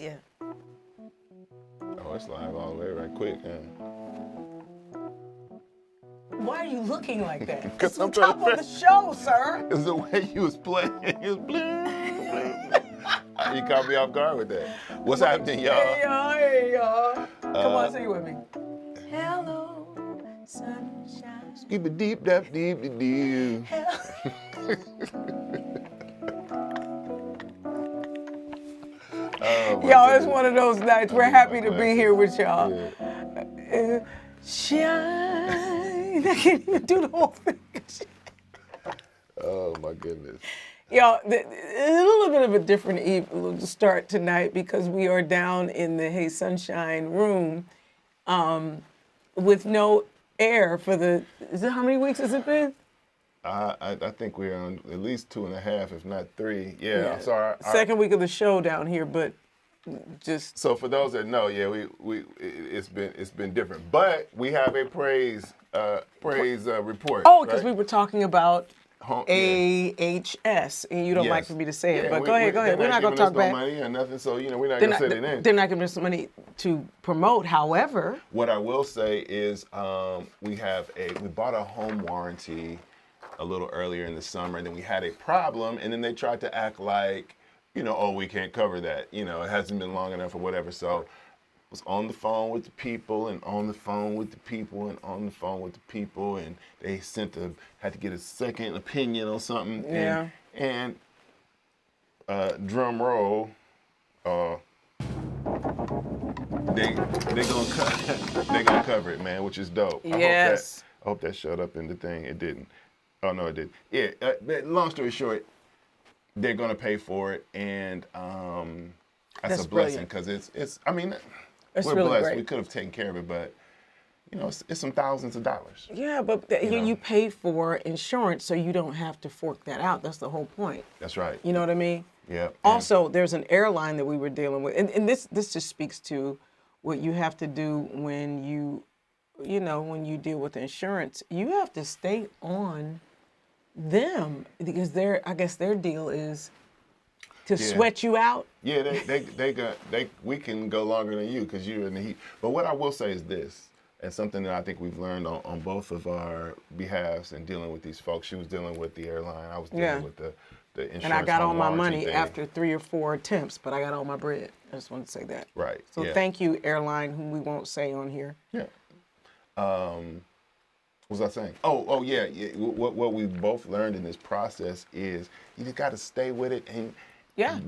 you. Oh, it's live all the way right quick, huh? Why are you looking like that? 'Cause It's the I'm trying top to of the show, sir. It's the way you was playing. It was you caught me off guard with that. What's happening, y'all? Hey, y'all. Hey, y'all. Come on, sing it with me. Hello, sunshine. Keep it deep, deep, deep, deep. Oh, Y'all, it's one of those nights. We're happy to be here with y'all. Yeah. Shine. I can't even do the whole thing. Oh my goodness. Y'all, a little bit of a different start tonight because we are down in the Hey Sunshine room with no air for how many weeks has it been? I think we're on at least 2.5, if not 3. Yeah. So second week of the show down here, but just so for those that know, it's been different, but we have a praise report. oh, because right? we were talking about Yeah. AHS, and you don't like Yes. for me to say it, Yeah, but go ahead. We're not going to talk about back. money or nothing, so we're not going to say their name. They're not giving us money to promote. However, What I will say is we bought a home warranty a little earlier in the summer, and then we had a problem, and then they tried to act like, oh, we can't cover that. It hasn't been long enough or whatever. So I was on the phone with the people and on the phone with the people and on the phone with the people, and they had to get a second opinion on something. Yeah. And drum roll, they gonna cover it, man, which is dope. Yes. I hope that showed up in the thing. It didn't. Oh no, it did. Yeah. But long story short, they're gonna pay for it, and that's a blessing because it's. I mean, it's we're really blessed. great. We could have taken care of it, but it's some thousands of dollars. Yeah, but you pay for insurance, so you don't have to fork that out. That's the whole point. That's right. You know what I mean? Yeah. Also, there's an airline that we were dealing with, and this just speaks to what you have to do when you deal with insurance. You have to stay on them because I guess their deal is to sweat you out. Yeah, we can go longer than you because you're in the heat. But what I will say is this, and something that I think we've learned on both of our behalves in dealing with these folks. She was dealing with the airline. I was dealing with the insurance. And I got all my home money warranty thing. after 3 or 4 attempts, but I got all my bread. I just want to say that. Right. So yeah. thank you, airline, whom we won't say on here. Yeah. What was I saying? Oh yeah. What we both learned in this process is you just got to stay with it, and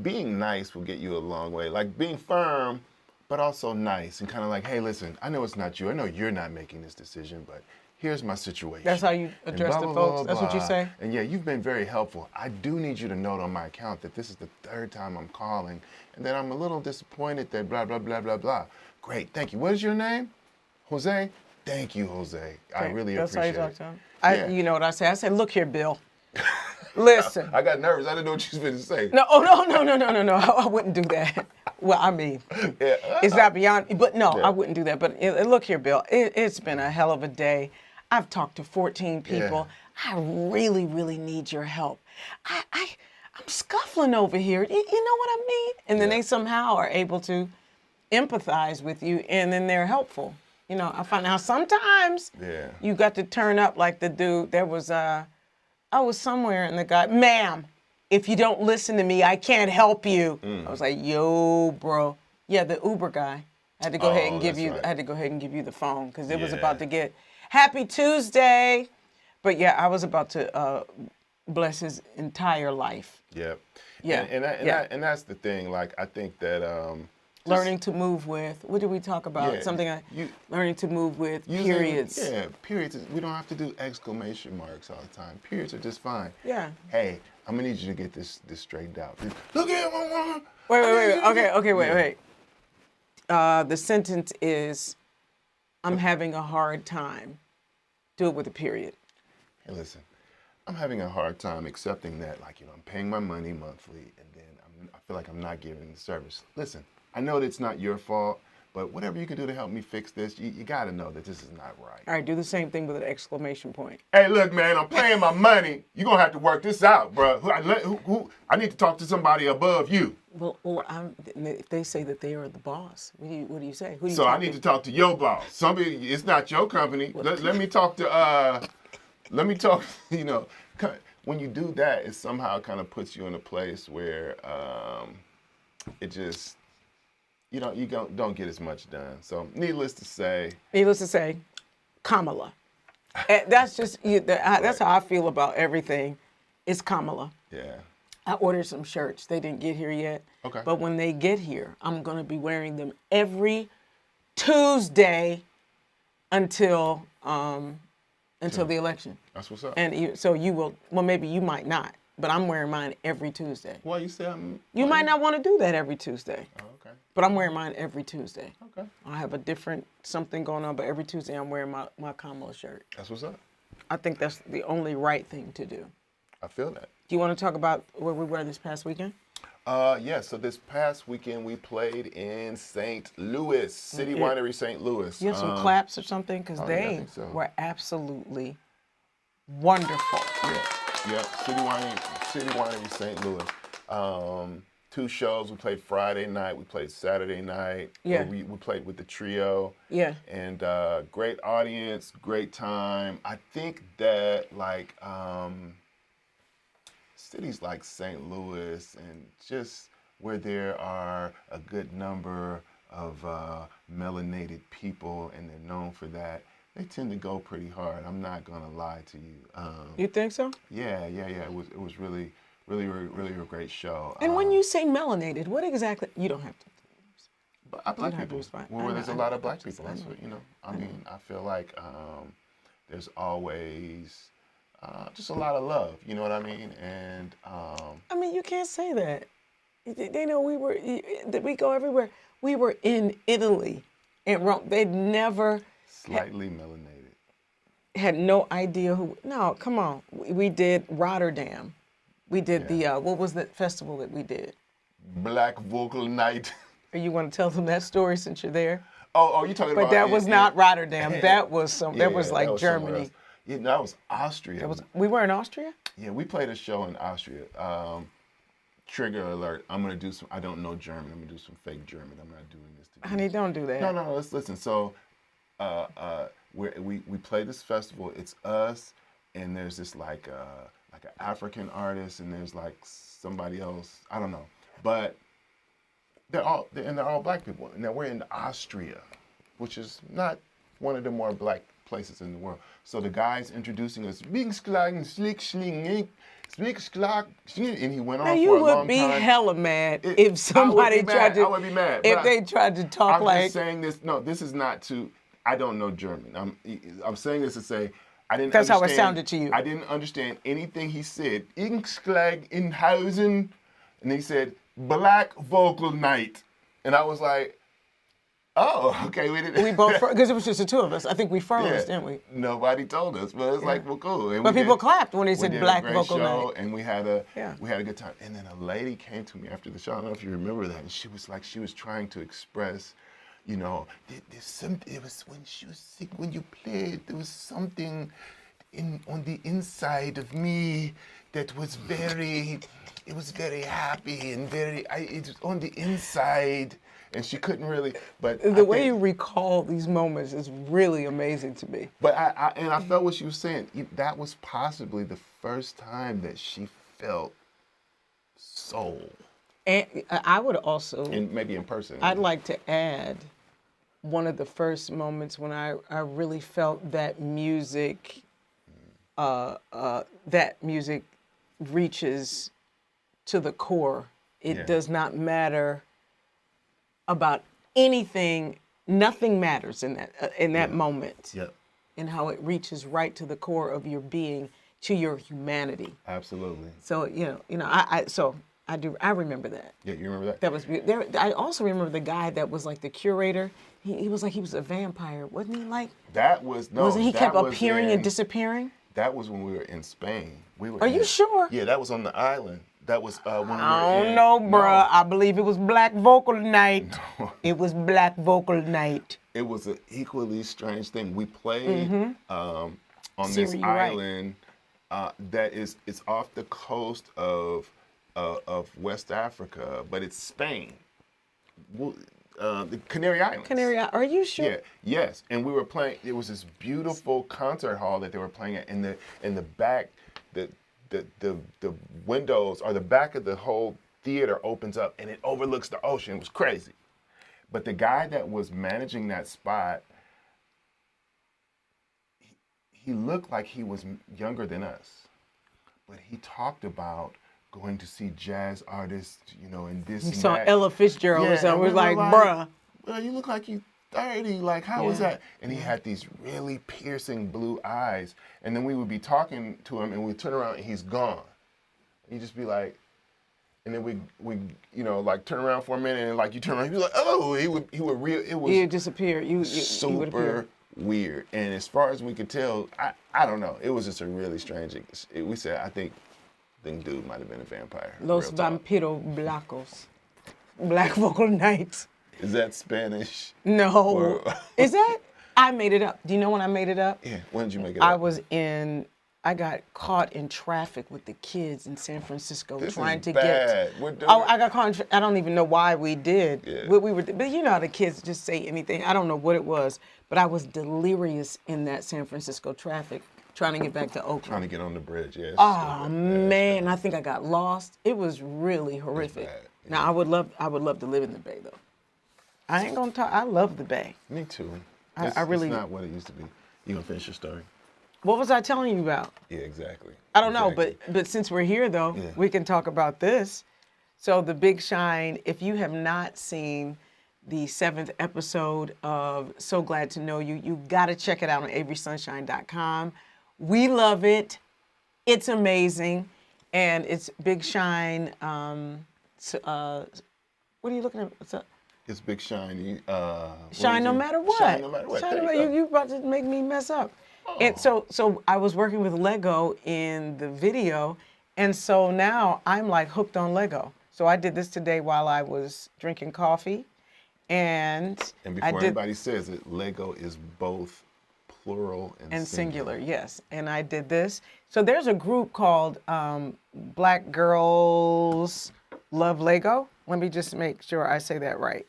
being nice will get you a long way. Like being firm, but also nice and kind of like, hey, listen, I know it's not you. I know you're not making this decision, but here's my situation. That's how you address the folks? That's what you say? And yeah, you've been very helpful. I do need you to note on my account that this is the 3rd time I'm calling and that I'm a little disappointed that blah, blah, blah, blah, blah. Great, thank you. What is your name? Jose? Thank you, Jose. I really That's appreciate it. That's how you talk to him? You know what I say? I said, look here, Bill. Listen. I got nervous. I didn't know what you was going to say. No. I wouldn't do that. Well, I mean, it's not beyond, but no, I wouldn't do that. But look here, Bill, it's been a hell of a day. I've talked to 14 people. I really, really need your help. I'm scuffling over here. You know what I mean? And then they somehow are able to empathize with you, and then they're helpful. I find out sometimes you got to turn up like the dude. There was I was somewhere, and the guy, ma'am, if you don't listen to me, I can't help you. I was like, yo, bro. Yeah, the Uber guy. I had to go ahead and give you. I had to go ahead and give you the phone because it was about to get Happy Tuesday. But yeah, I was about to bless his entire life. Yep. Yeah. And that's the thing. Like I think that learning to move with. What did we talk about? Learning to move with periods. Periods. We don't have to do exclamation marks all the time. Periods are just fine. Yeah. Hey, I'm gonna need you to get this straightened out. Look at my Wait. Okay, wait. The sentence is, I'm having a hard time. Do it with a period. Hey, listen. I'm having a hard time accepting that, I'm paying my money monthly, and then I feel like I'm not giving the service. Listen, I know that it's not your fault, But whatever you can do to help me fix this, you got to know that this is not right. All right, do the same thing with an exclamation point. Hey, look, man, I'm paying my money. You're going to have to work this out, bro. I need to talk to somebody above you. Well, if they say that they are the boss, what do you say? Who do you So I need to talk to your boss. It's not your company. Let me talk to, you know, when you do that, it somehow kind of puts you in a place where it just, you don't get as much done. So needless to say, Kamala. That's just that's how I feel about everything. It's Kamala. Yeah. I ordered some shirts. They didn't get here yet. Okay. But when they get here, I'm going to be wearing them every Tuesday until the election. That's what's up. And so you will. Well, maybe you might not. But I'm wearing mine every Tuesday. Well, you say I'm... You might not want to do that every Tuesday. Oh, okay. But I'm wearing mine every Tuesday. Okay. I have a different something going on, but every Tuesday I'm wearing my Kamala shirt. That's what's up. I think that's the only right thing to do. I feel that. Do you want to talk about where we were this past weekend? Yeah, so this past weekend we played in St. Louis, City Winery St. Louis. You have some claps or something? Because they were absolutely wonderful. Yeah, City Winery St. Louis. 2 shows. We played Friday night. We played Saturday night. Yeah. We played with the trio. Yeah. And great audience, great time. I think that cities like St. Louis and just where there are a good number of melanated people and they're known for that, they tend to go pretty hard. I'm not gonna lie to you. You think so? Yeah. It was really a great show. And when you say melanated, what exactly? You don't have to. But black people. Well, there's a lot of black people. That's what I mean, I feel like there's always just a lot of love. You know what I mean? And I mean, you can't say that. They know we go everywhere. We were in Italy, in Rome. They'd never. Slightly melanated. Had no idea who. No, come on. We did Rotterdam. We did the what was the festival that we did? Black Vocal Night. You want to tell them that story since you're there? Oh, you talking about? But that was not Rotterdam. That was that was like Germany. Yeah, that was Austria. We were in Austria? Yeah, we played a show in Austria. Trigger alert! I don't know German. I'm gonna do some fake German. I'm not doing this to you. Honey, don't do that. No. Let's listen. So. We play this festival. It's us, and there's this like an African artist, and there's like somebody else. I don't know, but they're all black people. Now we're in Austria, which is not one of the more black places in the world. So the guy's introducing us, and he went on for a long time. You would be hella mad if somebody tried to. I would be mad. If they tried to talk like. I'm just saying this. No, this is not to. I don't know German. I'm saying this to say I didn't. That's how it sounded to you. I didn't understand anything he said. Inksklag Inhausen, and he said Black Vocal Night, and I was like, oh, okay. We both because it was just the two of us. I think we froze, didn't we? Nobody told us, but it's like, well, cool. And but people clapped when he said Black Vocal Night, and we had a good time. And then a lady came to me after the show. I don't know if you remember that, and she was trying to express. You know, there's something. It was when she was sick. When you played, there was something on the inside of me that was very. It was very happy and very. It was on the inside, and she couldn't really. But the way you recall these moments is really amazing to me. But I felt what she was saying. That was possibly the first time that she felt soul. And I would also. And maybe in person. I'd like to add one of the first moments when I really felt that music, reaches to the core. It does not matter about anything. Nothing matters in that moment. Yep. And how it reaches right to the core of your being, to your humanity. Absolutely. So I remember that. Yeah, you remember that? That was there. I also remember the guy that was like the curator. He was like he was a vampire, wasn't he? Like that was no. Wasn't he kept appearing and disappearing? That was when we were in Spain. Are you sure? Yeah, that was on the island. That was when we I were don't in. know, bruh. No. I believe it was Black Vocal Night. No. It was Black Vocal Night. It was an equally strange thing. We played on Siri, this you're right. island that it's off the coast of West Africa, but it's Spain. The Canary Islands. Are you sure? Yeah, yes. And we were playing. It was this beautiful concert hall that they were playing at. In the back, the windows or the back of the whole theater opens up and it overlooks the ocean. It was crazy. But the guy that was managing that spot, he looked like he was younger than us. But he talked about going to see jazz artists, and this and saw that. Ella Fitzgerald or something. and We're we like, were bruh. Well, you look like you 30. Like, how was that? And he had these really piercing blue eyes. And then we would be talking to him, and we'd turn around, and he's gone. He'd just be like, and then we like turn around for a minute, and like you turn around, he'd be like, oh, he would it was He'd disappear. You would super appear. weird. And as far as we could tell, I don't know. It was just a really strange. We said, I think dude might have been a vampire. Los Real talk. Vampiro Blancos. Black Vocal Night. Is that Spanish? No. Or- Is that? I made it up. Do you know when I made it up? Yeah. When did you make it up? I got caught in traffic with the kids in San Francisco This trying is to bad. get. We're doing Oh, I got caught. I don't even know why we did. Yeah. What we were, but you know how the kids just say anything. I don't know what it was, but I was delirious in that San Francisco traffic trying to get back to Oakland. Trying to get on the bridge, yes. Oh man, I think I got lost. It was really horrific. bad, yeah. Now I would love to live in the Bay though. I ain't gonna talk. I love the Bay. Me too. I really- It's not what it used to be. You gonna finish your story? What was I telling you about? Yeah, exactly. I don't know, Exactly. but since we're here though, Yeah. we can talk about this. So the Big Shine. If you have not seen the 7th episode of So Glad to Know You, you got to check it out on averysunshine.com. We love it. It's amazing, and it's Big Shine. What are you looking at? What's up? It's Big Shiny. Shine no matter what. Shine no matter what. Shine There no you matter, go. you about to make me mess up. And so I was working with Lego in the video, and so now I'm like hooked on Lego. So I did this today while I was drinking coffee, and And I before did anybody says it, Lego is both plural and singular, yes. And I did this. So there's a group called Black Girls Love Lego. Let me just make sure I say that right,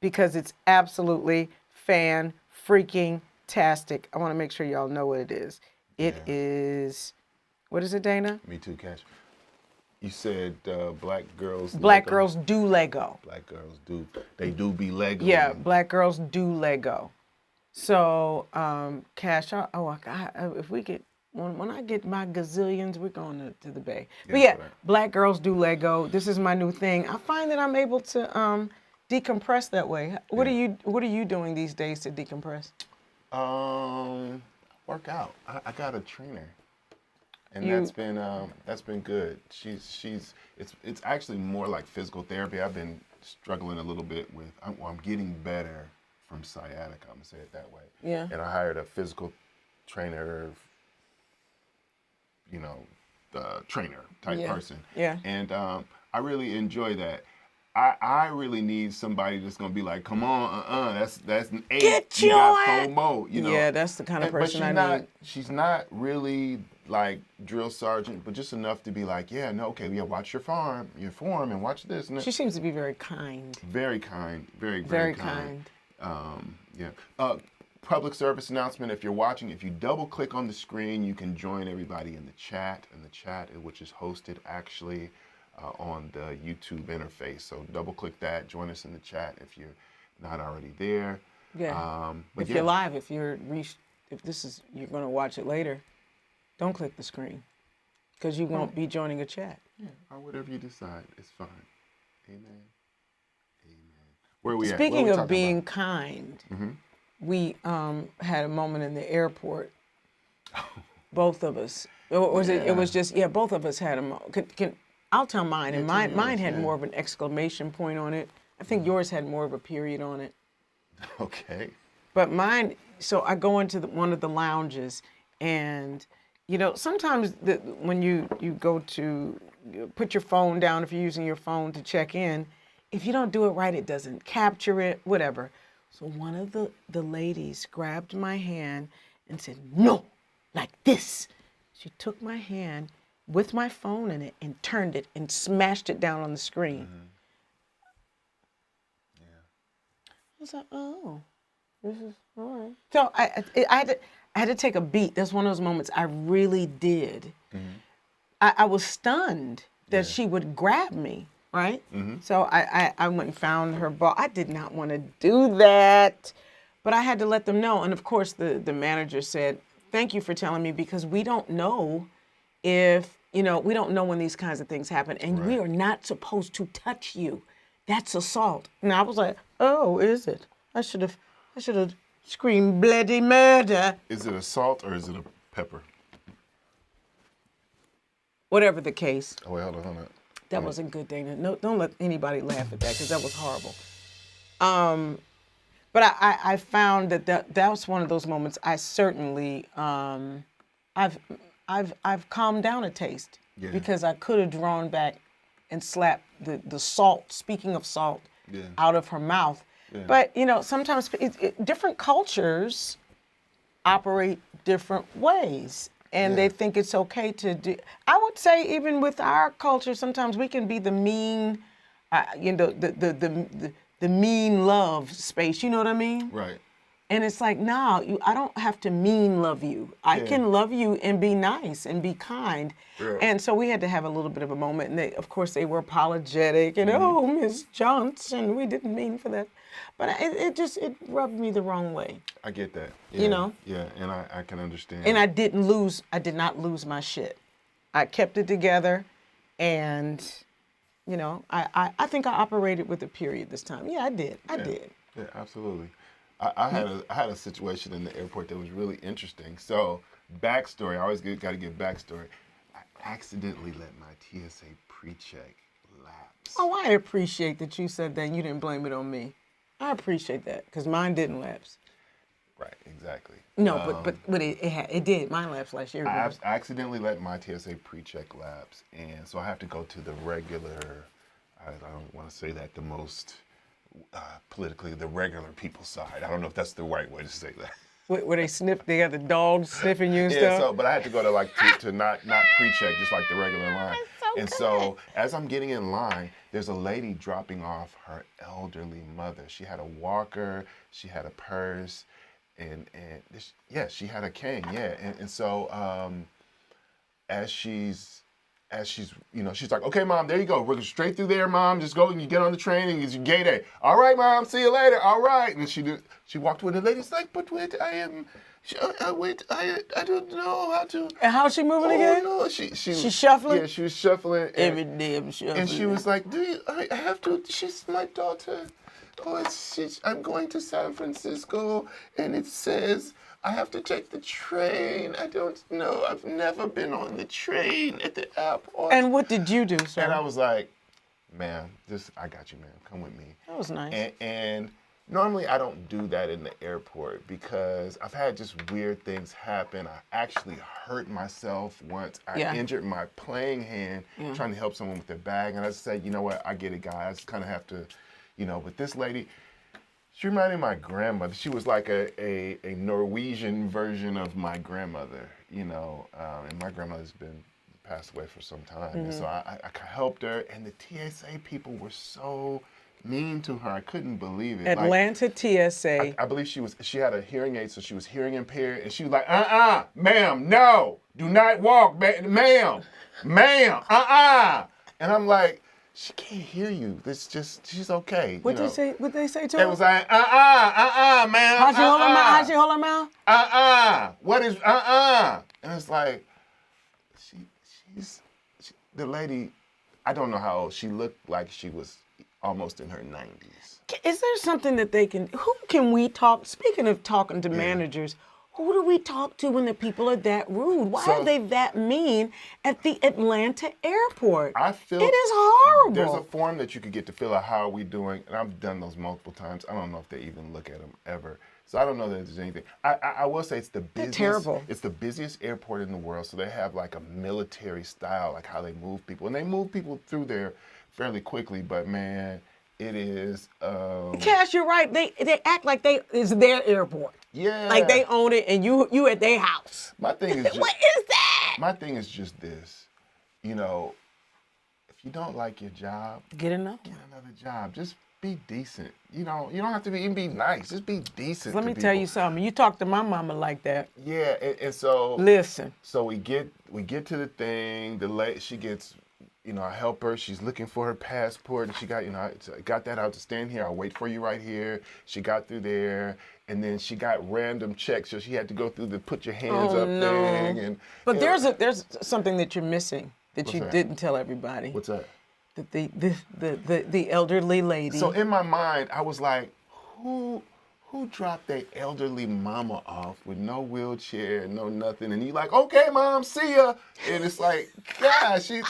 because it's absolutely freaking-tastic. I want to make sure y'all know what it is. It is, what is it, Dana? Me too, Cash. You said black girls. Black Lego. girls do Lego. Black girls do. They do be Lego. Yeah, black girls do Lego. So, Cash, if we get, when I get my gazillions, we're going to the Bay. But yeah, right. black girls do Lego. This is my new thing. I find that I'm able to decompress that way. What are you doing these days to decompress? Work out. I got a trainer, and that's been good. It's actually more like physical therapy. I've been struggling a little bit with. I'm getting better from sciatica. I'm gonna say it that way. Yeah. And I hired a physical trainer, trainer type person. Yeah. And I really enjoy that. I really need somebody that's gonna be like, come on, that's an 8. Get you got your FOMO, Yeah, that's the kind of person I need. She's not really like drill sergeant, but just enough to be like, watch your form, and watch this. And She seems to be very kind. very kind, very Very kind. Public service announcement: if you're watching, if you double click on the screen, you can join everybody in the chat, which is hosted actually on the YouTube interface. So double click that, join us in the chat if you're not already there. Yeah. You're live, if you're going to watch it later, don't click the screen, because you won't be joining a chat. Yeah, or whatever you decide, it's fine. Amen. Where are we at? Speaking What are we of talking being about? kind, we had a moment in the airport. Both of us. Or was it? It was just both of us had a moment. I'll tell mine, and mine had more of an exclamation point on it. I think yours had more of a period on it. Okay. But mine, so I go into one of the lounges, and You know, sometimes when you go to put your phone down, if you're using your phone to check in, if you don't do it right, it doesn't capture it, whatever. So one of the ladies grabbed my hand and said, "No, like this." She took my hand with my phone in it and turned it and smashed it down on the screen. Mm-hmm. Yeah. I was like, "Oh, this is all right." So I had to take a beat. That's one of those moments I really did. Mm-hmm. I was stunned that Yeah. she would grab me, right? Mm-hmm. So I went and found her ball. I did not want to do that, but I had to let them know. And of course, the manager said, "Thank you for telling me, because we don't know if, we don't know when these kinds of things happen. And we Right. are not supposed to touch you. That's assault." And I was like, "Oh, is it? I should have screamed bloody murder." Is it a salt or is it a pepper? Whatever the case. Oh, wait, hold on. That wasn't good, Dana. No, don't let anybody laugh at that, because that was horrible. But I found that was one of those moments. I certainly I've calmed down a taste, Yeah. because I could have drawn back and slapped the salt. Speaking of salt, Yeah. out of her mouth. Yeah. But sometimes different cultures operate different ways. And Yeah. they think it's okay to do. I would say even with our culture, sometimes we can be the mean, the mean love space. You know what I mean? Right. And it's like, no, I don't have to mean love you. I Yeah. can love you and be nice and be kind. Yeah. And so we had to have a little bit of a moment. And of course, they were apologetic. And, Mm-hmm. "Oh, Miss Johnson, we didn't mean for that." But it rubbed me the wrong way. I get that. You know? Yeah, and I can understand. And I did not lose my shit. I kept it together, and I think I operated with a period this time. Yeah, I did. I did. Yeah, absolutely. I had a situation in the airport that was really interesting. So, backstory. I always got to give backstory. I accidentally let my TSA pre-check lapse. Oh, I appreciate that you said that and you didn't blame it on me. I appreciate that, because mine didn't lapse. Right, exactly. No, but it did. Mine lapsed last year. I accidentally let my TSA pre-check lapse, and so I have to go to the regular. I don't want to say that the most politically, the regular people's side. I don't know if that's the right way to say that. Where they they got the dogs sniffing you and Yeah, stuff? but I had to go to to not pre-check, just like the regular line. So as I'm getting in line, there's a lady dropping off her elderly mother. She had a walker, she had a purse, and she had a cane, and so as she's she's like, "Okay, Mom, there you go. We're going straight through there, Mom. Just go and you get on the train and it's your gate A. All right, Mom, see you later. All right." And then she walked away. The lady's like, "But wait, I don't know how to." And how's she moving again? No, she's shuffling? Yeah, she was shuffling. Every damn shuffling. And she was like, I have to, she's my daughter. Oh, I'm going to San Francisco and it says I have to take the train. I don't know. I've never been on the train at the airport. And what did you do, sir? And I was like, "Ma'am, I got you, ma'am. Come with me." That was nice. And normally I don't do that in the airport because I've had just weird things happen. I actually hurt myself once. I injured my playing hand trying to help someone with their bag. And I just said, "You know what? I get it, guys. I just kind of have to, But this lady, she reminded me of my grandmother. She was like a Norwegian version of my grandmother, and my grandmother's passed away for some time. And so I helped her, and the TSA people were so mean to her. I couldn't believe it. Atlanta TSA. I believe she had a hearing aid, so she was hearing impaired, and she was like, "Ma'am, no, do not walk, ma'am, And I'm like, she can't hear you. She's okay. What they say to her? It was like, ma'am. How'd she hold her mouth? What is, And it's like, she's the lady, I don't know how old. She looked like she was almost in her 90s. Is there something that who can we talk, speaking of talking to managers, Who do we talk to when the people are that rude? Why So- are they that mean at the Atlanta airport? I feel it is horrible. There's a form that you could get to fill out, how are we doing? And I've done those multiple times. I don't know if they even look at them ever. So I don't know that there's anything. I will say it's the busiest. They're terrible. It's the busiest airport in the world. So they have like a military style, like how they move people. And they move people through there fairly quickly. But man, it is. Cash, you're right. They act like it's their airport. Yeah. Like they own it and you at their house. My thing is just, what is that? My thing is just this. You know, if you don't like your job, Get another get one. another job. Just be decent. You know, you don't have to even be nice. Just be decent. Let to me tell people. you something. You talk to my mama like that. Yeah, and so Listen. so we get to the thing. She gets, you know, I help her. She's looking for her passport, and she got, you know, I got that out to stand here. I'll wait for you right here. She got through there, and then she got random checks, so she had to go through the put your hands up thing. And But you know, there's something that you're missing that you that? didn't tell everybody. what's that? That the elderly lady. So in my mind, I was like, who dropped their elderly mama off with no wheelchair, no nothing, and you like, okay, mom, see ya. And it's like, God, she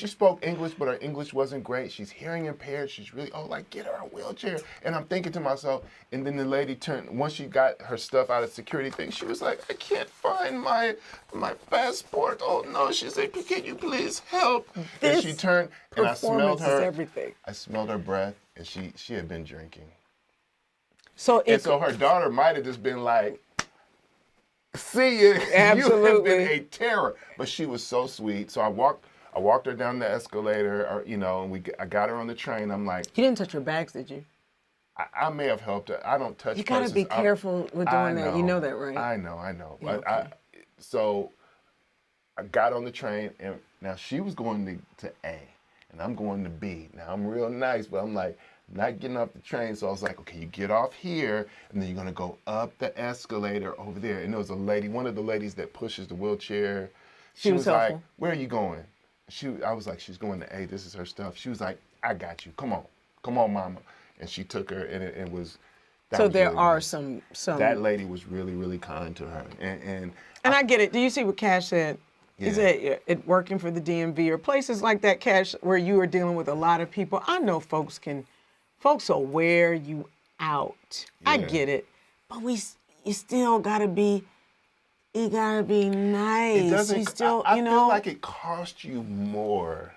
spoke English, but her English wasn't great. She's hearing impaired. She's really, get her a wheelchair. And I'm thinking to myself, and then the lady once she got her stuff out of the security thing, she was like, I can't find my passport. Oh no, she said, can you please help? And she turned, and I smelled her. Is everything. I smelled her breath, and she had been drinking. So So her daughter might have just been like, see you. Absolutely. You have been a terror. But she was so sweet. So I walked her down the escalator, you know, and I got her on the train. I'm like, you didn't touch her bags, did you? I may have helped her. I don't touch You gotta purses. be careful with doing that. You know that, right? I know. Yeah, But so I got on the train, and now she was going to A, and I'm going to B. Now I'm real nice, but I'm like, not getting off the train. So I was like, okay, you get off here, and then you're gonna go up the escalator over there. And there was a lady, one of the ladies that pushes the wheelchair. She was like, helpful. where are you going? I was like, she's going to A. This is her stuff. She was like, I got you. Come on, mama. And she took her, and it was. So there really are nice. some. That lady was really, really kind to her, and I get it. Do you see what Cash said? He said it working for the DMV or places like that, Cash, where you are dealing with a lot of people. I know folks will wear you out. I get it, but you still gotta be. You gotta be nice. it doesn't. You still, I you know. feel like it costs you more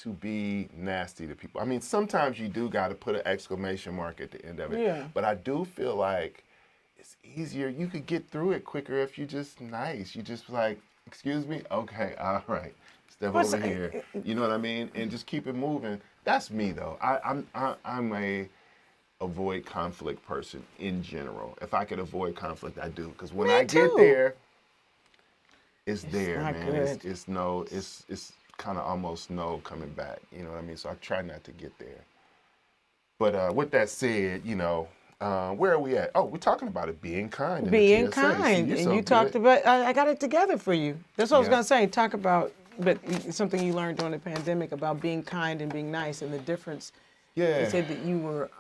to be nasty to people. I mean, sometimes you do got to put an exclamation mark at the end of it. Yeah. But I do feel like it's easier. You could get through it quicker if you just nice. You just like, excuse me? Okay, all right. Step over here. You know what I mean? And just keep it moving. That's me though. I'm a avoid conflict person in general. If I could avoid conflict, I do. Because when I get there, it's there, not man. good. It's kind of almost no coming back. You know what I mean? So I try not to get there. But with that said, you know, where are we at? Oh, we're talking about it being kind. Being kind. See, And you talked about, I got it together for you. That's what I was Yeah. going to say. Talk about, but something you learned during the pandemic about being kind and being nice and the difference. Yeah. You said that you were,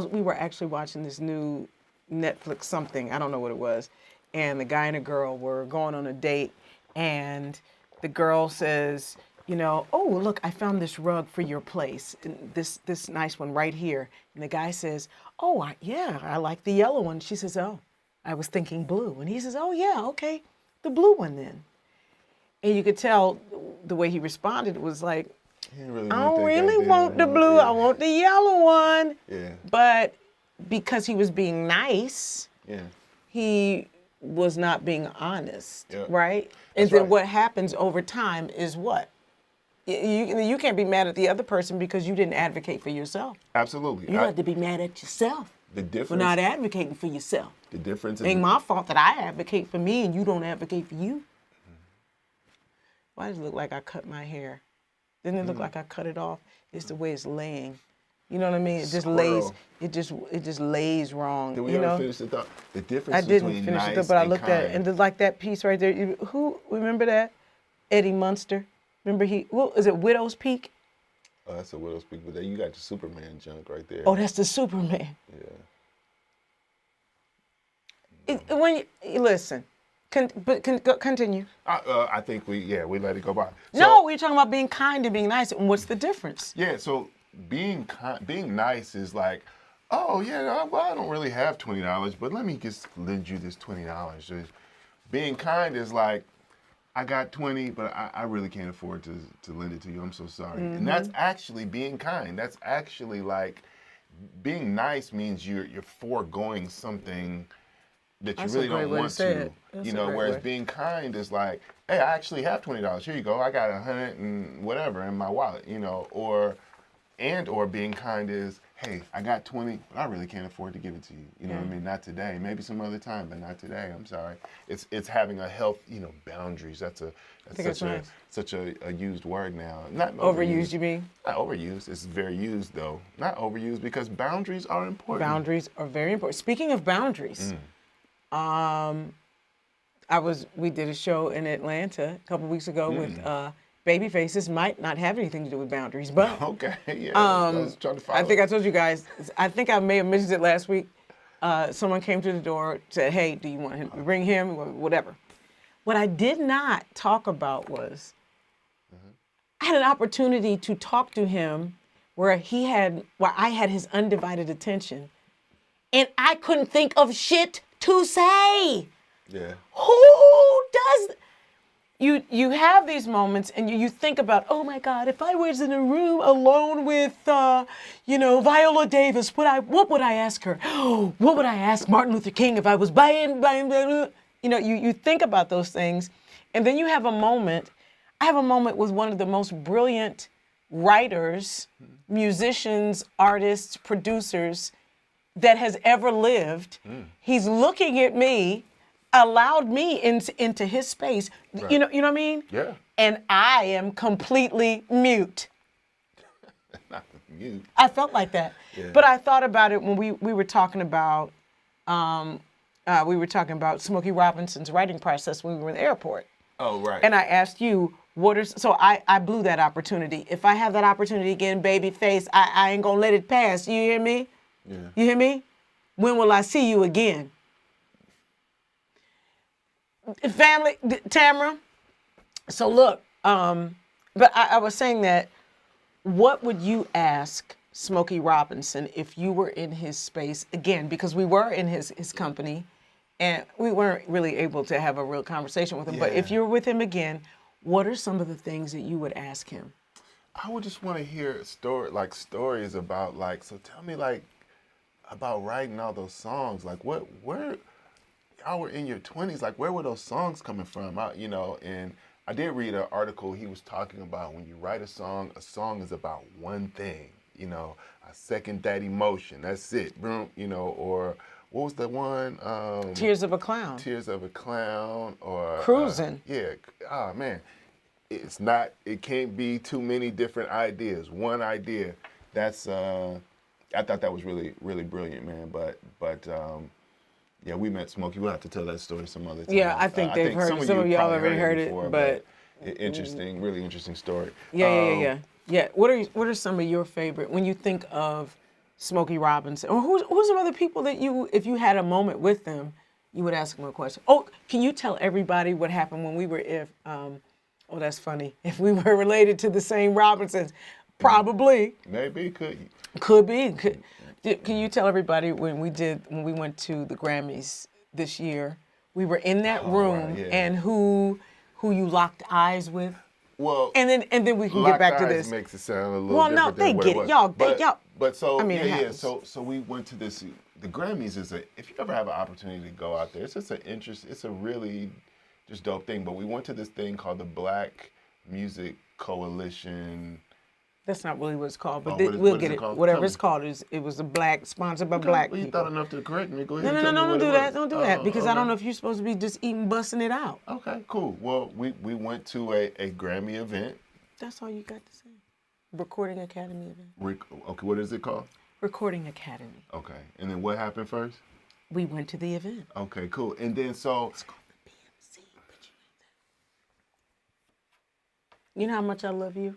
we were actually watching this new Netflix something, I don't know what it was, and the guy and a girl were going on a date, and the girl says, you know, oh, look, I found this rug for your place, and this nice one right here. And the guy says, oh, I like the yellow one. She says, oh, I was thinking blue. And he says, oh, yeah, okay, the blue one then. And you could tell the way he responded was like, I don't really want the blue, I want the yellow one. Yeah. But because he was being nice, he was not being honest, right? And then what happens over time is what? You can't be mad at the other person because you didn't advocate for yourself. Absolutely. You have to be mad at yourself for not advocating for yourself. The difference It ain't my fault that I advocate for me and you don't advocate for you. Why does it look like I cut my hair? Doesn't it look like I cut it off? It's the way it's laying. You know what I mean? It just lays. It just lays wrong. Did we ever finish the thought? The difference I didn't between finish nice it, but I and looked at it, kind. and like that piece right there. Who remember that? Eddie Munster. Remember is it Widow's Peak? Oh, that's a Widow's Peak, but then you got the Superman junk right there. Oh, that's the Superman. Yeah. When you listen, continue. I think we let it go by. So, No, we're talking about being kind and being nice. And what's the difference? Yeah, so being nice is like, oh yeah, well I don't really have $20, but let me just lend you this $20. Being kind is like, I got 20, but I really can't afford to lend it to you. I'm so sorry. Mm-hmm. And that's actually being kind. That's actually like, being nice means you're foregoing something that you really don't want to. Whereas being kind is like, hey, I actually have $20. Here you go. I got 100 and whatever in my wallet, or being kind is, hey, I got 20, but I really can't afford to give it to you. You know what I mean? Not today. Maybe some other time, but not today. I'm sorry. It's having a health, boundaries. That's such a used word now. Not overused, you mean? Not overused. It's very used though. Not overused because boundaries are important. Boundaries are very important. Speaking of boundaries, we did a show in Atlanta a couple weeks ago with baby faces. Might not have anything to do with boundaries, but okay, yeah. I was trying to follow. I think I told you guys. I think I may have mentioned it last week. Someone came to the door, said, "Hey, do you want him to bring him? Whatever." What I did not talk about was I had an opportunity to talk to him where I had his undivided attention, and I couldn't think of shit to say. Yeah. Who does? You have these moments and you think about, oh my God, if I was in a room alone with, Viola Davis, what would I ask her? What would I ask Martin Luther King if I was buying? You think about those things, and then you have a moment. I have a moment with one of the most brilliant writers, musicians, artists, producers that has ever lived. He's looking at me, allowed me into his space. Right. You know what I mean? Yeah. And I am completely mute. Not mute. I felt like that. Yeah. But I thought about it when we were talking about Smokey Robinson's writing process when we were in the airport. Oh, right. And I asked you, so I blew that opportunity. If I have that opportunity again, baby face, I ain't gonna let it pass. You hear me? Yeah. You hear me? When will I see you again? Family, Tamara. So look, but I was saying that, what would you ask Smokey Robinson if you were in his space again? Because we were in his company, and we weren't really able to have a real conversation with him. Yeah. But if you were with him again, what are some of the things that you would ask him? I would just want to hear stories about so tell me about writing all those songs. Where y'all were in your 20s, where were those songs coming from? And I did read an article. He was talking about when you write a song is about one thing, a second that emotion. That's it, or what was the one? Tears of a Clown. Tears of a Clown, or Cruising. Yeah. Oh man, it can't be too many different ideas. One idea. That's I thought that was really, really brilliant, man. But yeah, we met Smokey. We'll have to tell that story some other time. Yeah, I think they've heard it. Some of y'all already heard it, before, but interesting, really interesting story. Yeah. What are some of your favorite when you think of Smokey Robinson, or who's some other people that if you had a moment with them, you would ask them a question? Oh, can you tell everybody what happened when we were oh, that's funny. If we were related to the same Robinsons, probably. Maybe, could be. Can you tell everybody when we went to the Grammys this year, we were in that room, right, yeah. And who you locked eyes with? Well, and then we can get back to this. Makes it sound a little different than what it was. Y'all. But so I mean, yeah. So we went to this. The Grammys if you ever have an opportunity to go out there, it's just it's a really just dope thing. But we went to this thing called the Black Music Coalition. That's not really what it's called, but we'll get it. Whatever it's called, it was sponsored by black people. You thought enough to correct me. Go ahead. No, don't do that. Don't do that, because I don't know if you're supposed to be just eating, busting it out. Okay, cool. Well, we went to a Grammy event. That's all you got to say. Recording Academy event. Okay, what is it called? Recording Academy. Okay, and then what happened first? We went to the event. Okay, cool. And then so. It's called the BMC, but you know how much I love you.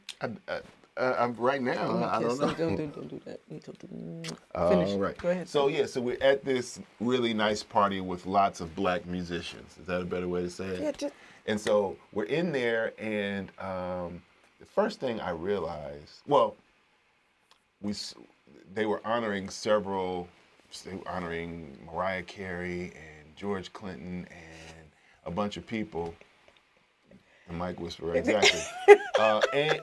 I'm right now. I don't know. Don't do that. Finish. All right. Go ahead. So so we're at this really nice party with lots of black musicians. Is that a better way to say it? Yeah. And so we're in there, and the first thing I realized, well, they were honoring Mariah Carey and George Clinton and a bunch of people. And Mike Whisperer, exactly.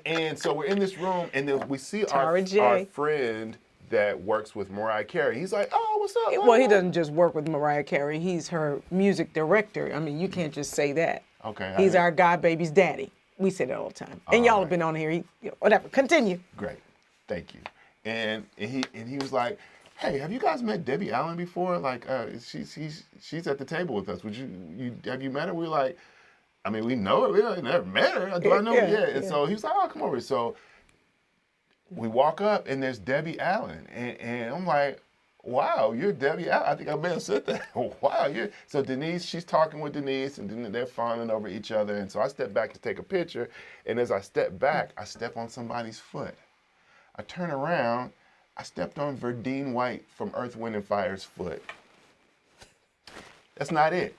And so we're in this room, and then we see our friend that works with Mariah Carey. He's like, "Oh, what's up?" Well, he doesn't just work with Mariah Carey. He's her music director. I mean, you can't just say that. Okay. He's our God baby's daddy. We say that all the time. And y'all have been on here. Whatever. Continue. Great. Thank you. And he was like, "Hey, have you guys met Debbie Allen before? Like, she's at the table with us. Would have you met her?" We were like, I mean, we know her. We never met her. Do I know her? Yeah. And so he was like, "Oh, come over." So we walk up, and there's Debbie Allen. And I'm like, "Wow, you're Debbie Allen." I think I may have said that. Wow. So Denise, she's talking with Denise, and then they're fawning over each other. And so I step back to take a picture. And as I step back, I step on somebody's foot. I turn around. I stepped on Verdine White from Earth, Wind, and Fire's foot. That's not it.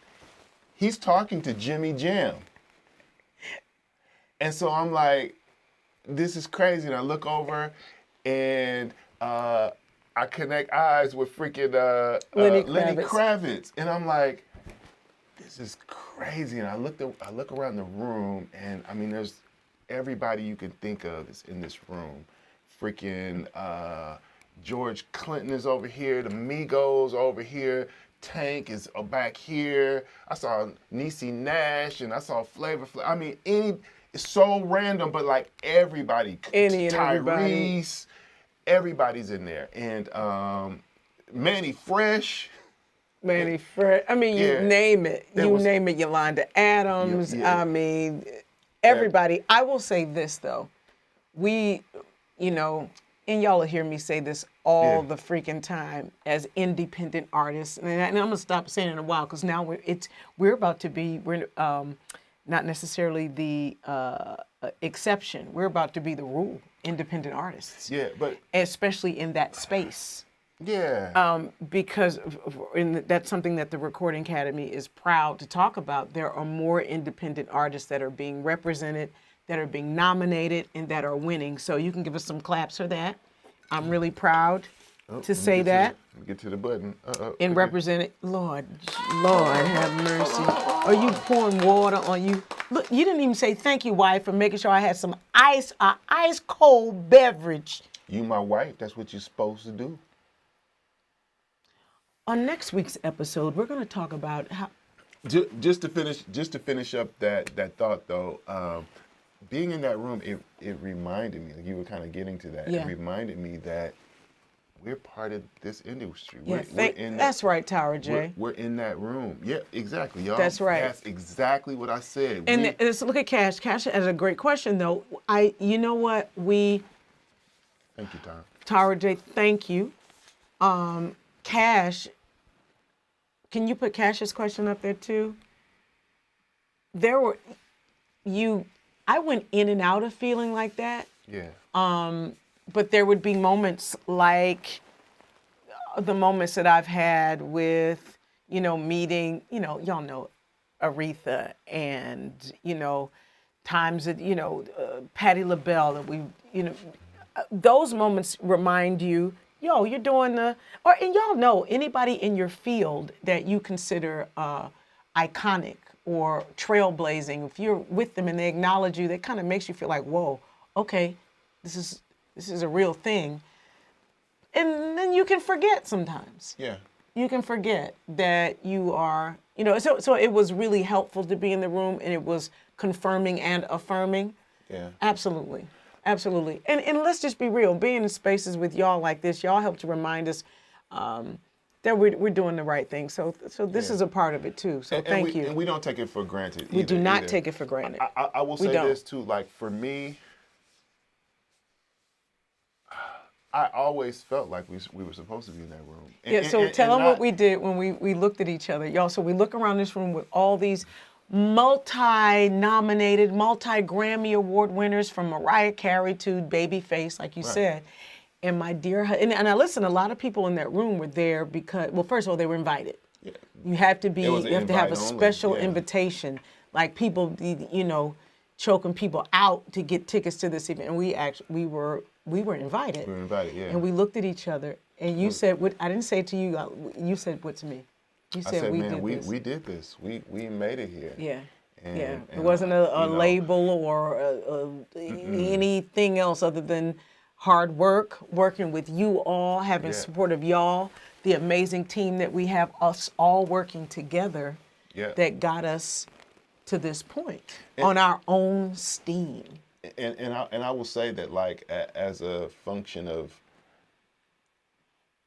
He's talking to Jimmy Jam. And so I'm like, this is crazy. And I look over, and I connect eyes with freaking Lenny Kravitz. And I'm like, this is crazy. And I look around the room, and I mean, there's everybody you can think of is in this room. Freaking George Clinton is over here. The Migos over here. Tank is back here. I saw Niecy Nash, and I saw Flavor Flav. I mean, it's so random, but like everybody. Tyrese, everybody's in there. And Manny Fresh. I mean, you name it. Name it, Yolanda Adams. Yeah. I mean, everybody. I will say this, though. And y'all will hear me say this all the freaking time as independent artists. And I'm going to stop saying it in a while, because now we're about to be, not necessarily the exception. We're about to be the rule, independent artists. Yeah, but especially in that space. Yeah. Because that's something that the Recording Academy is proud to talk about. There are more independent artists that are being represented, that are being nominated, and that are winning. So you can give us some claps for that. I'm really proud to say that. Get to the button. And represent it. Lord have mercy. Are you pouring water on you? Look, you didn't even say thank you, wife, for making sure I had some ice cold beverage. You my wife. That's what you're supposed to do. On next week's episode, we're going to talk about how. Just to finish up that thought, though. Being in that room, it reminded me, like you were kind of getting to that. Yeah. It reminded me that we're part of this industry. Yeah, that's right, Tara J. We're in that room. Yeah, exactly, y'all. That's right. That's exactly what I said. And let's look at Cash. Cash has a great question, though. You know what? Thank you, Tara. Tara J, thank you. Cash, can you put Cash's question up there, too? I went in and out of feeling like that. Yeah. But there would be moments like the moments that I've had with, meeting, y'all know Aretha, and, times that, Patti LaBelle, and those moments remind you, you're doing and y'all know anybody in your field that you consider iconic or trailblazing, if you're with them and they acknowledge you, that kind of makes you feel like, whoa, okay, this is a real thing. And then you can forget sometimes. Yeah. You can forget that you are, so it was really helpful to be in the room, and it was confirming and affirming. Yeah. Absolutely. Absolutely. And let's just be real, being in spaces with y'all like this, y'all help to remind us that we're doing the right thing. So this is a part of it too. So thank you. And we don't take it for granted. We do not take it for granted. I will say this too, like for me, I always felt like we were supposed to be in that room. So tell them what we did when we looked at each other. Y'all, so we look around this room with all these multi-nominated, multi-Grammy Award winners from Mariah Carey to Babyface, like you said. And my dear, and I listen, a lot of people in that room were there because, well, first of all, they were invited. Yeah. You have to have a special invitation, like people, choking people out to get tickets to this event. And we were invited. We were invited, yeah. And we looked at each other, and you said, what, I didn't say it to you, you said what to me? You said, I said, we did this. We made it here. Yeah. And it wasn't a label or anything else other than hard work, working with you all, having support of y'all, the amazing team that we have, us all working together that got us to this point on our own steam. And I will say that, like, as a function of,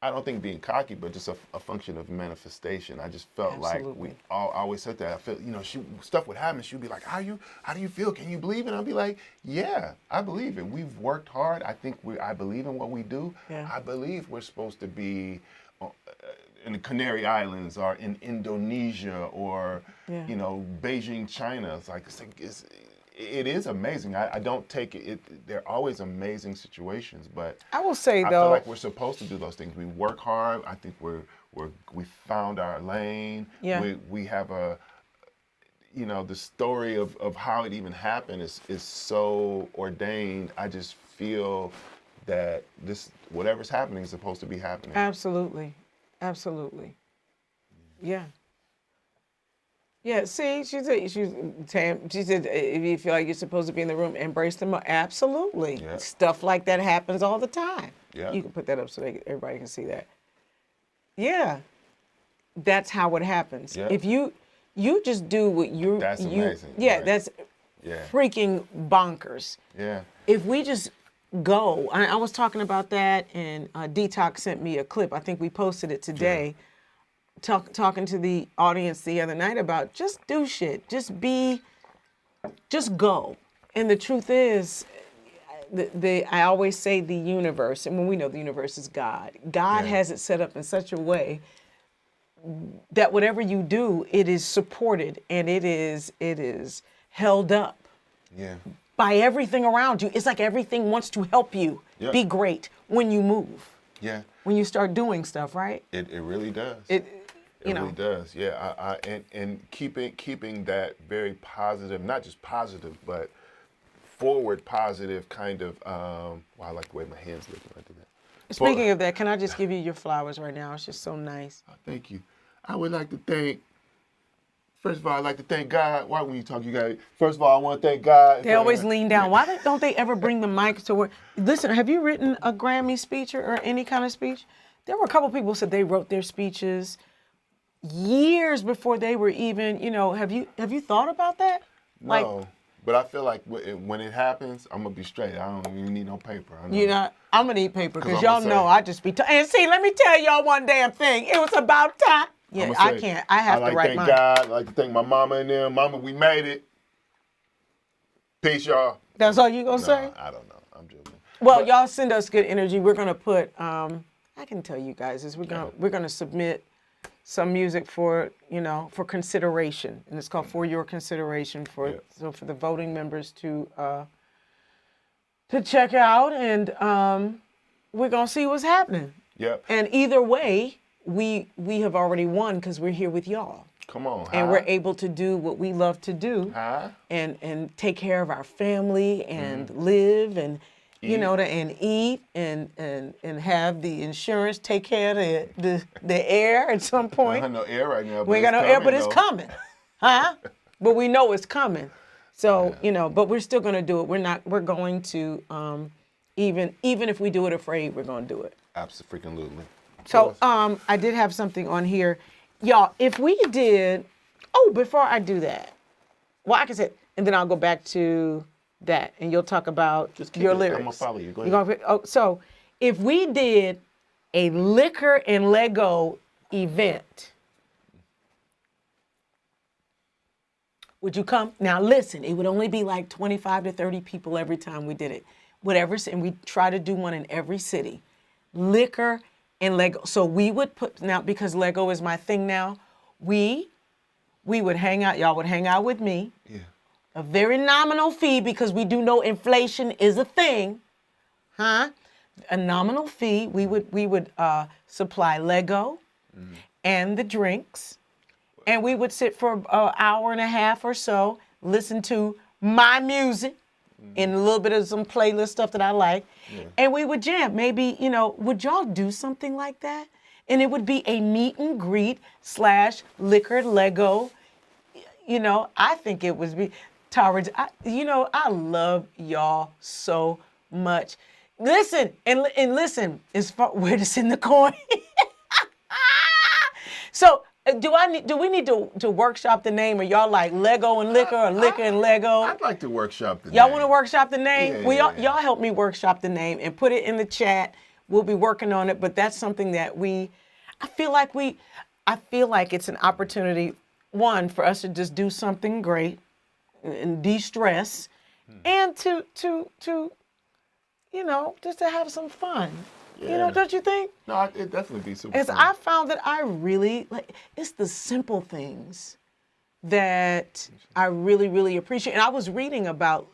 I don't think being cocky, but just a function of manifestation. I just felt like I always said that. I felt, stuff would happen. She'd be like, how do you feel? Can you believe it? I'd be like, yeah, I believe it. We've worked hard. I believe in what we do. Yeah. I believe we're supposed to be in the Canary Islands or in Indonesia or, Beijing, China. It is amazing. I don't take it. They're always amazing situations, but I will say I though, feel like we're supposed to do those things. We work hard. I think we found our lane. Yeah. We have the story of how it even happened is so ordained. I just feel that whatever's happening is supposed to be happening. Absolutely. Yeah. Yeah, see, she said, if you feel like you're supposed to be in the room, embrace them. Absolutely. Yeah. Stuff like that happens all the time. Yeah. You can put that up so everybody can see that. Yeah. That's how it happens. Yeah. If you just do what that's amazing. Yeah, right. That's freaking bonkers. Yeah. If we just go, I was talking about that, and Detox sent me a clip. I think we posted it today. Yeah. Talking to the audience the other night about just do shit, just go. And the truth is, I always say the universe, and when we know the universe is God has it set up in such a way that whatever you do, it is supported and it is held up by everything around you. It's like everything wants to help you be great when you move. Yeah. When you start doing stuff, right? It really does. It really does, yeah. And keeping that very positive, not just positive, but forward positive kind of. I like the way my hands look when I do that. Speaking of that, can I just give you your flowers right now? It's just so nice. Oh, thank you. I would like to thank. First of all, I'd like to thank God. Why, when you talk, you got. First of all, I want to thank God. They always lean down. Why don't they ever bring the mic to where? Listen, have you written a Grammy speech or any kind of speech? There were a couple people who said they wrote their speeches years before they were even, have you thought about that? No, but I feel like when it happens, I'm going to be straight. I don't even need no paper. I'm going to need paper because y'all know I just be, and see, let me tell y'all one damn thing. It was about time. Yeah, I can't. I have to write mine. I'd like to thank my mama and them. Mama, we made it. Peace, y'all. That's all you going to say? I don't know. I'm joking. Well, y'all send us good energy. We're going to put, I can tell you guys this. We're going to submit some music for consideration, and it's called For Your Consideration for the voting members to check out, and we're gonna see what's happening. Yep. And either way, we have already won because we're here with y'all. Come on. And we're able to do what we love to do, and take care of our family and live and. And eat and have the insurance take care of the air at some point. I have no air right now. We ain't got no air, but it's coming, huh? But we know it's coming. So but we're still gonna do it. We're going to even if we do it afraid, we're gonna do it. Absolutely. So I did have something on here, y'all. If we did, before I do that, well, I can say, and then I'll go back to that, and you'll talk about your lyrics. I'm gonna follow you. Go ahead. So if we did a liquor and Lego event, would you come? Now listen, it would only be like 25 to 30 people every time we did it. And we try to do one in every city. Liquor and Lego. So we would put, now because Lego is my thing now, we we would hang out. Y'all would hang out with me. Yeah. A very nominal fee because we do know inflation is a thing. Huh? A nominal fee. We would supply Lego and the drinks. And we would sit for an hour and a half or so, listen to my music and a little bit of some playlist stuff that I like. Yeah. And we would jam. Maybe, would y'all do something like that? And it would be a meet and greet / liquor Lego. I think it would be, Tara, I love y'all so much. Listen, and listen, as far where to send the coin. So, do we need to workshop the name, or y'all like Lego and liquor, or liquor and Lego? I'd like to workshop the name. Y'all want to workshop the name? Yeah, Well, y'all help me workshop the name and put it in the chat. We'll be working on it, but that's something that I feel like it's an opportunity, one, for us to just do something great and de-stress, and to just to have some fun. Yeah. Don't you think? No, it'd definitely be super As fun. I found that I really it's the simple things that I really, really appreciate. And I was reading about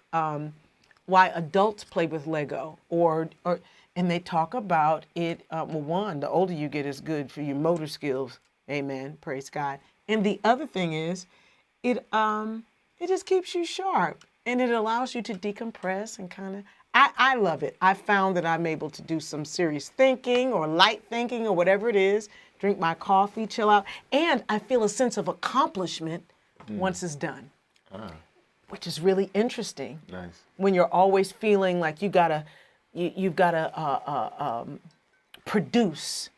why adults play with Lego, and they talk about it. One, the older you get is good for your motor skills. Amen. Praise God. And the other thing is, it just keeps you sharp, and it allows you to decompress and kind of. I love it. I found that I'm able to do some serious thinking or light thinking or whatever it is, drink my coffee, chill out, and I feel a sense of accomplishment once it's done, which is really interesting. Nice. When you're always feeling like you've got to produce,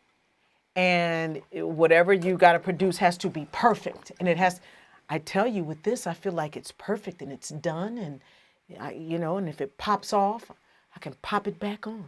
and whatever you got to produce has to be perfect, and it has. I tell you, with this, I feel like it's perfect and it's done, and and if it pops off, I can pop it back on.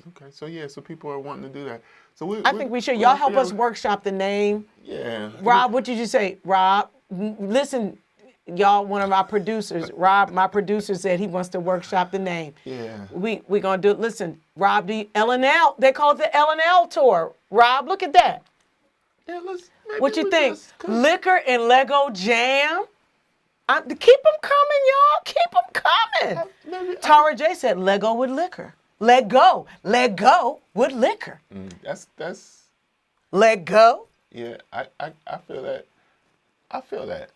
Okay, so people are wanting to do that. So I think we should. Y'all help us workshop the name. Yeah. Rob, what did you say? Rob, listen, y'all, one of our producers, Rob, my producer said he wants to workshop the name. Yeah. We're going to do it. Listen, Rob, the L&L, they call it the L&L tour. Rob, look at that. Yeah, What you think? Liquor and Lego jam? Keep them coming, y'all. Keep them coming. Tara J said Lego with liquor. Let go with liquor. That's. Let go. Yeah, I feel that. I feel that.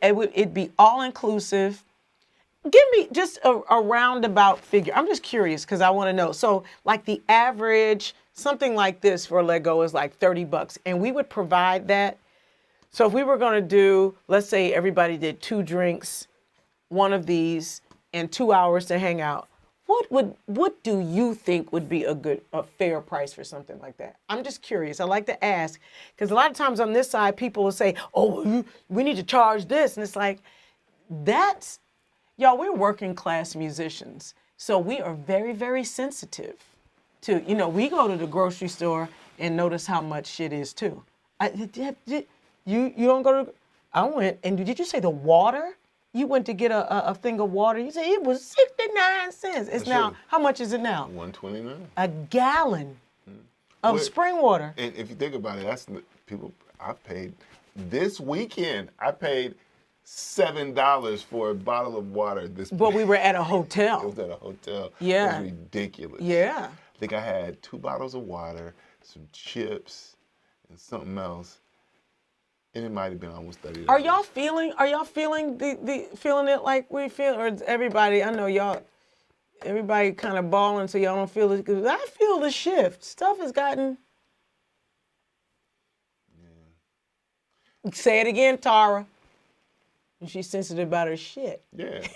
It'd be all inclusive. Give me just a roundabout figure. I'm just curious because I want to know. So, like the average, something like this for Lego is like $30, and we would provide that. So if we were going to do, let's say everybody did 2 drinks, one of these, and 2 hours to hang out, what do you think would be a fair price for something like that? I'm just curious. I like to ask because a lot of times on this side, people will say, "Oh, we need to charge this," and it's like, y'all. We're working class musicians, so we are very, very sensitive to. We go to the grocery store and notice how much shit is too. You don't go to. I went, and did you say the water? You went to get a thing of water. You said it was 69 cents. It's now, how much is it now? $1.29. A gallon of spring water. And if you think about it, that's people. I've paid this weekend. I paid $7 for a bottle of water. But we were at a hotel. It was at a hotel. Yeah. It was ridiculous. Yeah. I think I had 2 bottles of water, some chips, and something else. And it might have been almost $30. Are y'all feeling feeling it like we feel, or is everybody? I know y'all. Everybody kind of balling, so y'all don't feel it. Cause I feel the shift. Stuff has gotten. Yeah. Say it again, Tara. She's sensitive about her shit. Yeah.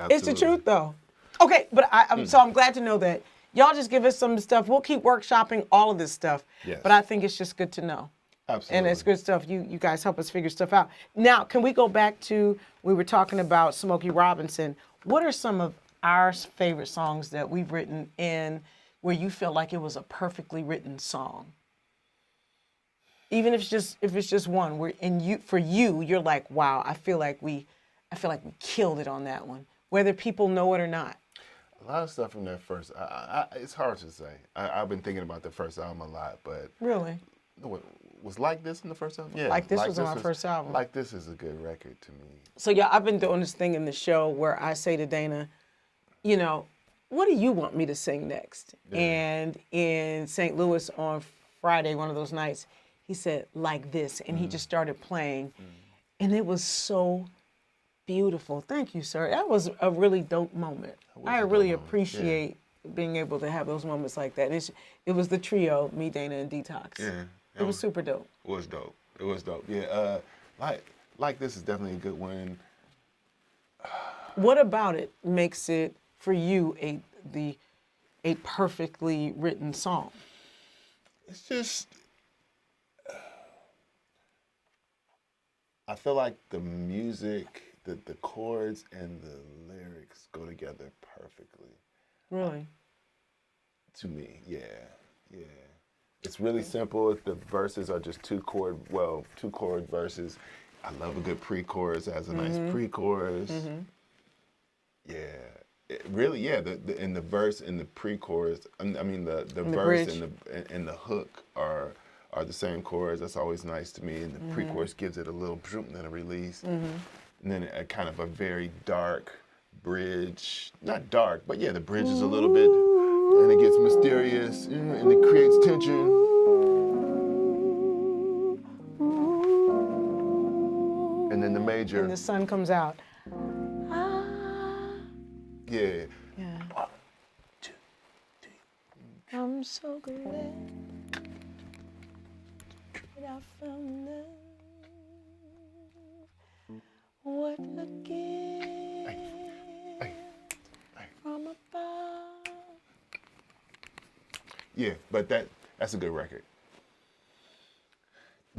It's the truth, though. Okay, but so I'm glad to know that. Y'all just give us some stuff. We'll keep workshopping all of this stuff. Yes. But I think it's just good to know. Absolutely. And it's good stuff. You guys help us figure stuff out. Now, can we go back to, we were talking about Smokey Robinson. What are some of our favorite songs that we've written in where you feel like it was a perfectly written song? Even if it's just one, where for you, you're like, wow, I feel like we killed it on that one, whether people know it or not. A lot of stuff from that first. It's hard to say. I've been thinking about the first album a lot, but really, Was Like This in the first album? Yeah. Like This was on my first album. Like This is a good record to me. So yeah, I've been doing this thing in the show where I say to Dana, you know, what do you want me to sing next? Yeah. And in St. Louis on Friday, one of those nights, he said, Like This. And he just started playing. And it was so beautiful. Thank you, sir. That was a really dope moment. I really appreciate being able to have those moments like that. It was the trio, me, Dana, and Detox. Yeah. It was super dope. It was dope. It was dope. Yeah. Like This is definitely a good one. What about it makes it, for you, a perfectly written song? It's just, I feel like the music, the chords and the lyrics go together perfectly. Really? To me, yeah. It's really simple. The verses are just two chord verses. I love a good pre-chorus. It has a nice pre-chorus. Yeah. The verse and the pre-chorus, the verse and the hook are the same chords. That's always nice to me. And the pre-chorus gives it a little and a release. And then a kind of a very dark bridge. Not dark, but yeah, the bridge is a little bit, and it gets mysterious, and it creates tension. And then the major. And the sun comes out. Yeah. 1, 2, 3. I'm so glad that I found love. What a gift from above. Yeah, but that's a good record.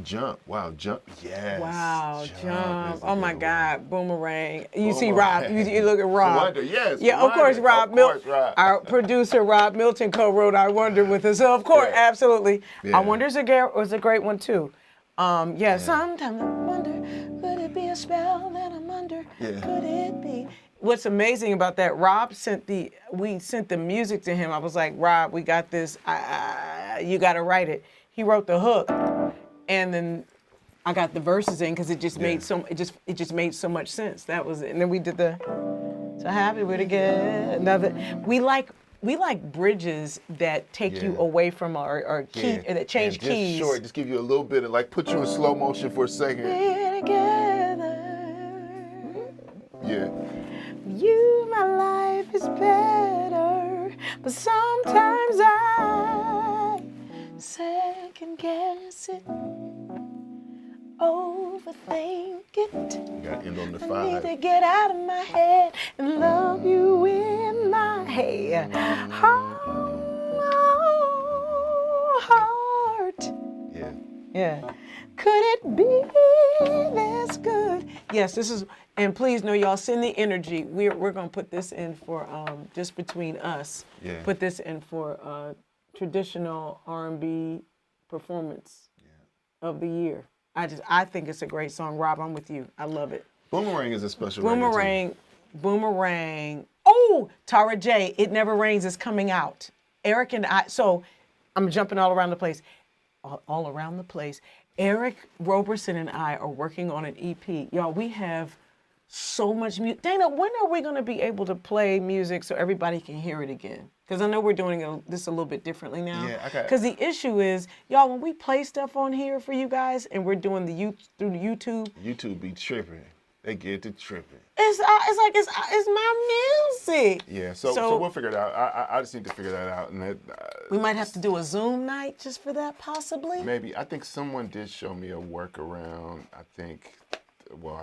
Jump. Wow, Jump. Yes. Wow, Jump. Oh my God, Boomerang. You see Rob, you look at Rob. I Wonder, yes. Yeah, of course, Rob Milton. Our producer, Rob Milton, co-wrote I Wonder with us. So, of course, absolutely. Yeah. I Wonder was a great one, too. Sometimes I wonder, could it be a spell that I'm under? Yeah. Could it be? What's amazing about that, we sent the music to him. I was like, Rob, we got this. You got to write it. He wrote the hook. And then I got the verses in because it just made made so much sense. That was it. And then we did so happy we're together. We like bridges that take you away from our key, that change keys. Short, just give you a little bit of put you in slow motion for a second. We're together. Yeah. You, my life is better, but sometimes I second guess it, overthink it. You gotta end on the 5. I need to get out of my head and love you in my head. Heart. Yeah. Could it be this good? Yes, this is, and please know y'all, send the energy. We're gonna put this in for just between us. Yeah. Put this in for traditional R&B performance of the year. I think it's a great song. Rob, I'm with you. I love it. Boomerang is a special record too. Boomerang. Oh, Tara J, It Never Rains is coming out. Eric and I, so I'm jumping all around the place. All around the place. Eric Roberson and I are working on an EP. Y'all, we have so much music. Dana, when are we going to be able to play music so everybody can hear it again? Because I know we're doing this a little bit differently now. Yeah, okay. Because the issue is, y'all, when we play stuff on here for you guys and we're doing through the YouTube. YouTube be tripping. They get to tripping. It's my music. Yeah, so we'll figure it out. I just need to figure that out. And we might have to do a Zoom night just for that, possibly. Maybe. I think someone did show me a workaround. I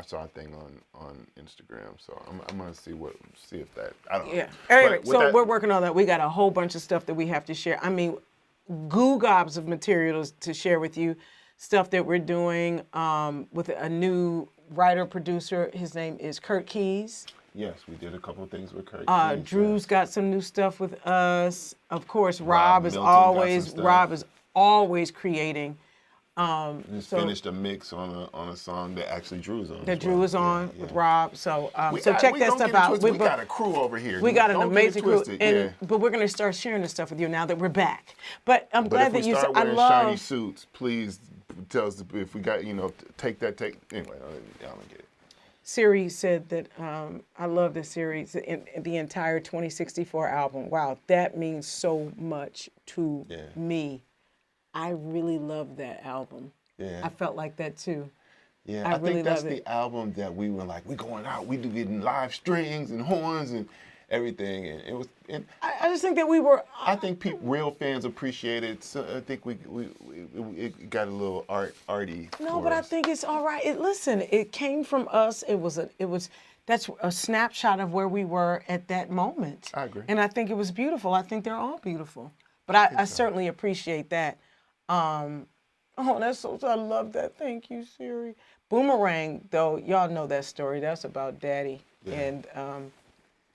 saw a thing on Instagram, so I'm gonna see if that. I don't know. Yeah. Anyway, we're working on that. We got a whole bunch of stuff that we have to share. I mean, gobs of materials to share with you. Stuff that we're doing with a new writer producer. His name is Kurt Keys. Yes, we did a couple of things with Kurt Keys. Drew's got some new stuff with us. Of course, Rob is always creating. Just finished a mix on a song that actually Drew's on. That Drew was on with Rob. So check that don't stuff get it out. twisted. We got a crew over here. We got an Don't amazing get it crew, twisted. but we're gonna start sharing this stuff with you now that we're back. But I'm glad that you. But if we start I wearing love shiny suits, please tell us if we got take. Anyway, I don't get it. Siri said that I love this series, in the entire 2064 album. Wow, that means so much to me. I really love that album. Yeah. I felt like that too. Yeah, I I really think that's love it. the album that we were like, we going out, we do getting live strings and horns and everything, and it was. And I just think that we were. I think real fans appreciate it. So I think it got a little arty. No, but I think it's all right. Listen, it came from us. That's a snapshot of where we were at that moment. I agree. And I think it was beautiful. I think they're all beautiful. But I certainly appreciate that. That's so. I love that. Thank you, Siri. Boomerang, though, y'all know that story. That's about Daddy, and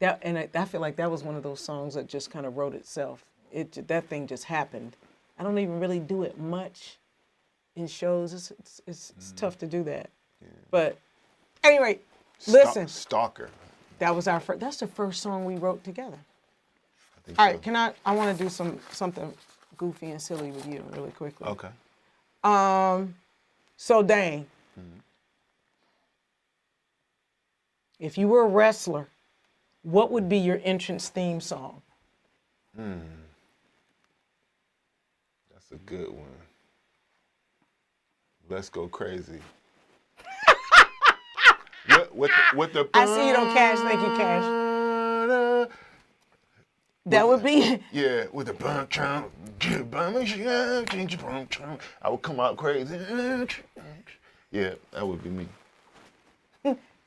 I feel like that was one of those songs that just kind of wrote itself. That thing just happened. I don't even really do it much in shows. It's tough to do that. Yeah. But anyway, listen. Stalker. That was that's the first song we wrote together. I think All so. right, I want to do something goofy and silly with you really quickly. Okay. So Dane, if you were a wrestler, what would be your entrance theme song? That's a good one. Let's go crazy. with the I see you don't cash. Thank you, Cash. That would be. Yeah, with the bum chunk, I would come out crazy. Yeah, that would be me.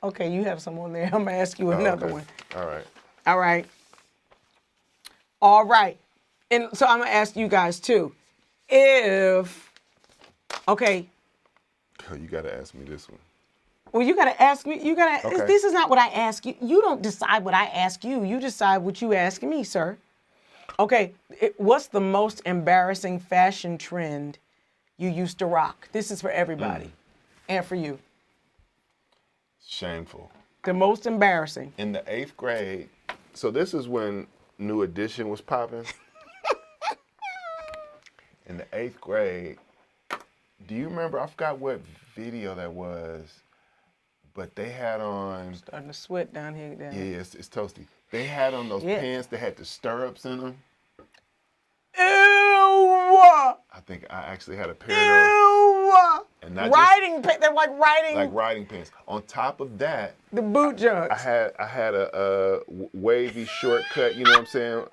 Okay, you have some on there. I'm gonna ask you another one. All right. All right. And so I'm gonna ask you guys too. You gotta ask me this one. Well, you gotta ask me. Okay. This is not what I ask you. You don't decide what I ask you. You decide what you ask me, sir. Okay. What's the most embarrassing fashion trend you used to rock? This is for everybody, and for you. Shameful. The most embarrassing. In the 8th grade, so this is when New Edition was popping. In the 8th grade, do you remember, I forgot what video that was, but they had on... Starting to sweat down here. Yeah, it's toasty. They had on those pants that had the stirrups in them. Ew! I think I actually had a pair of those. And they're like riding. Like riding pants. On top of that, the boot jugs. I had a wavy shortcut. You know what I'm saying?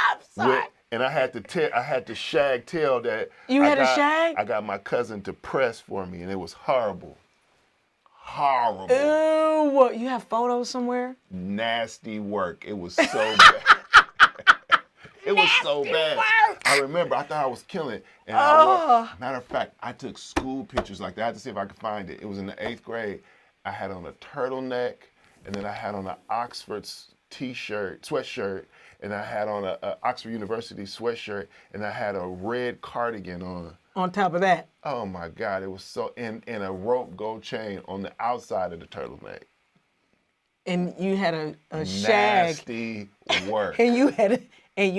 I'm sorry. And I had to shag tail that. You had a shag? I got my cousin to press for me, and it was horrible. Horrible. Ew! You have photos somewhere? Nasty work. It was so bad. It was so bad. Work. I remember, I thought I was killing it. And matter of fact, I took school pictures like that. I had to see if I could find it. It was in the 8th grade. I had on a turtleneck, and then I had on an Oxford sweatshirt, and I had on a Oxford University sweatshirt, and I had a red cardigan on. On top of that? Oh my God, it was so, and a rope gold chain on the outside of the turtleneck. And you had a shag. Nasty work. and you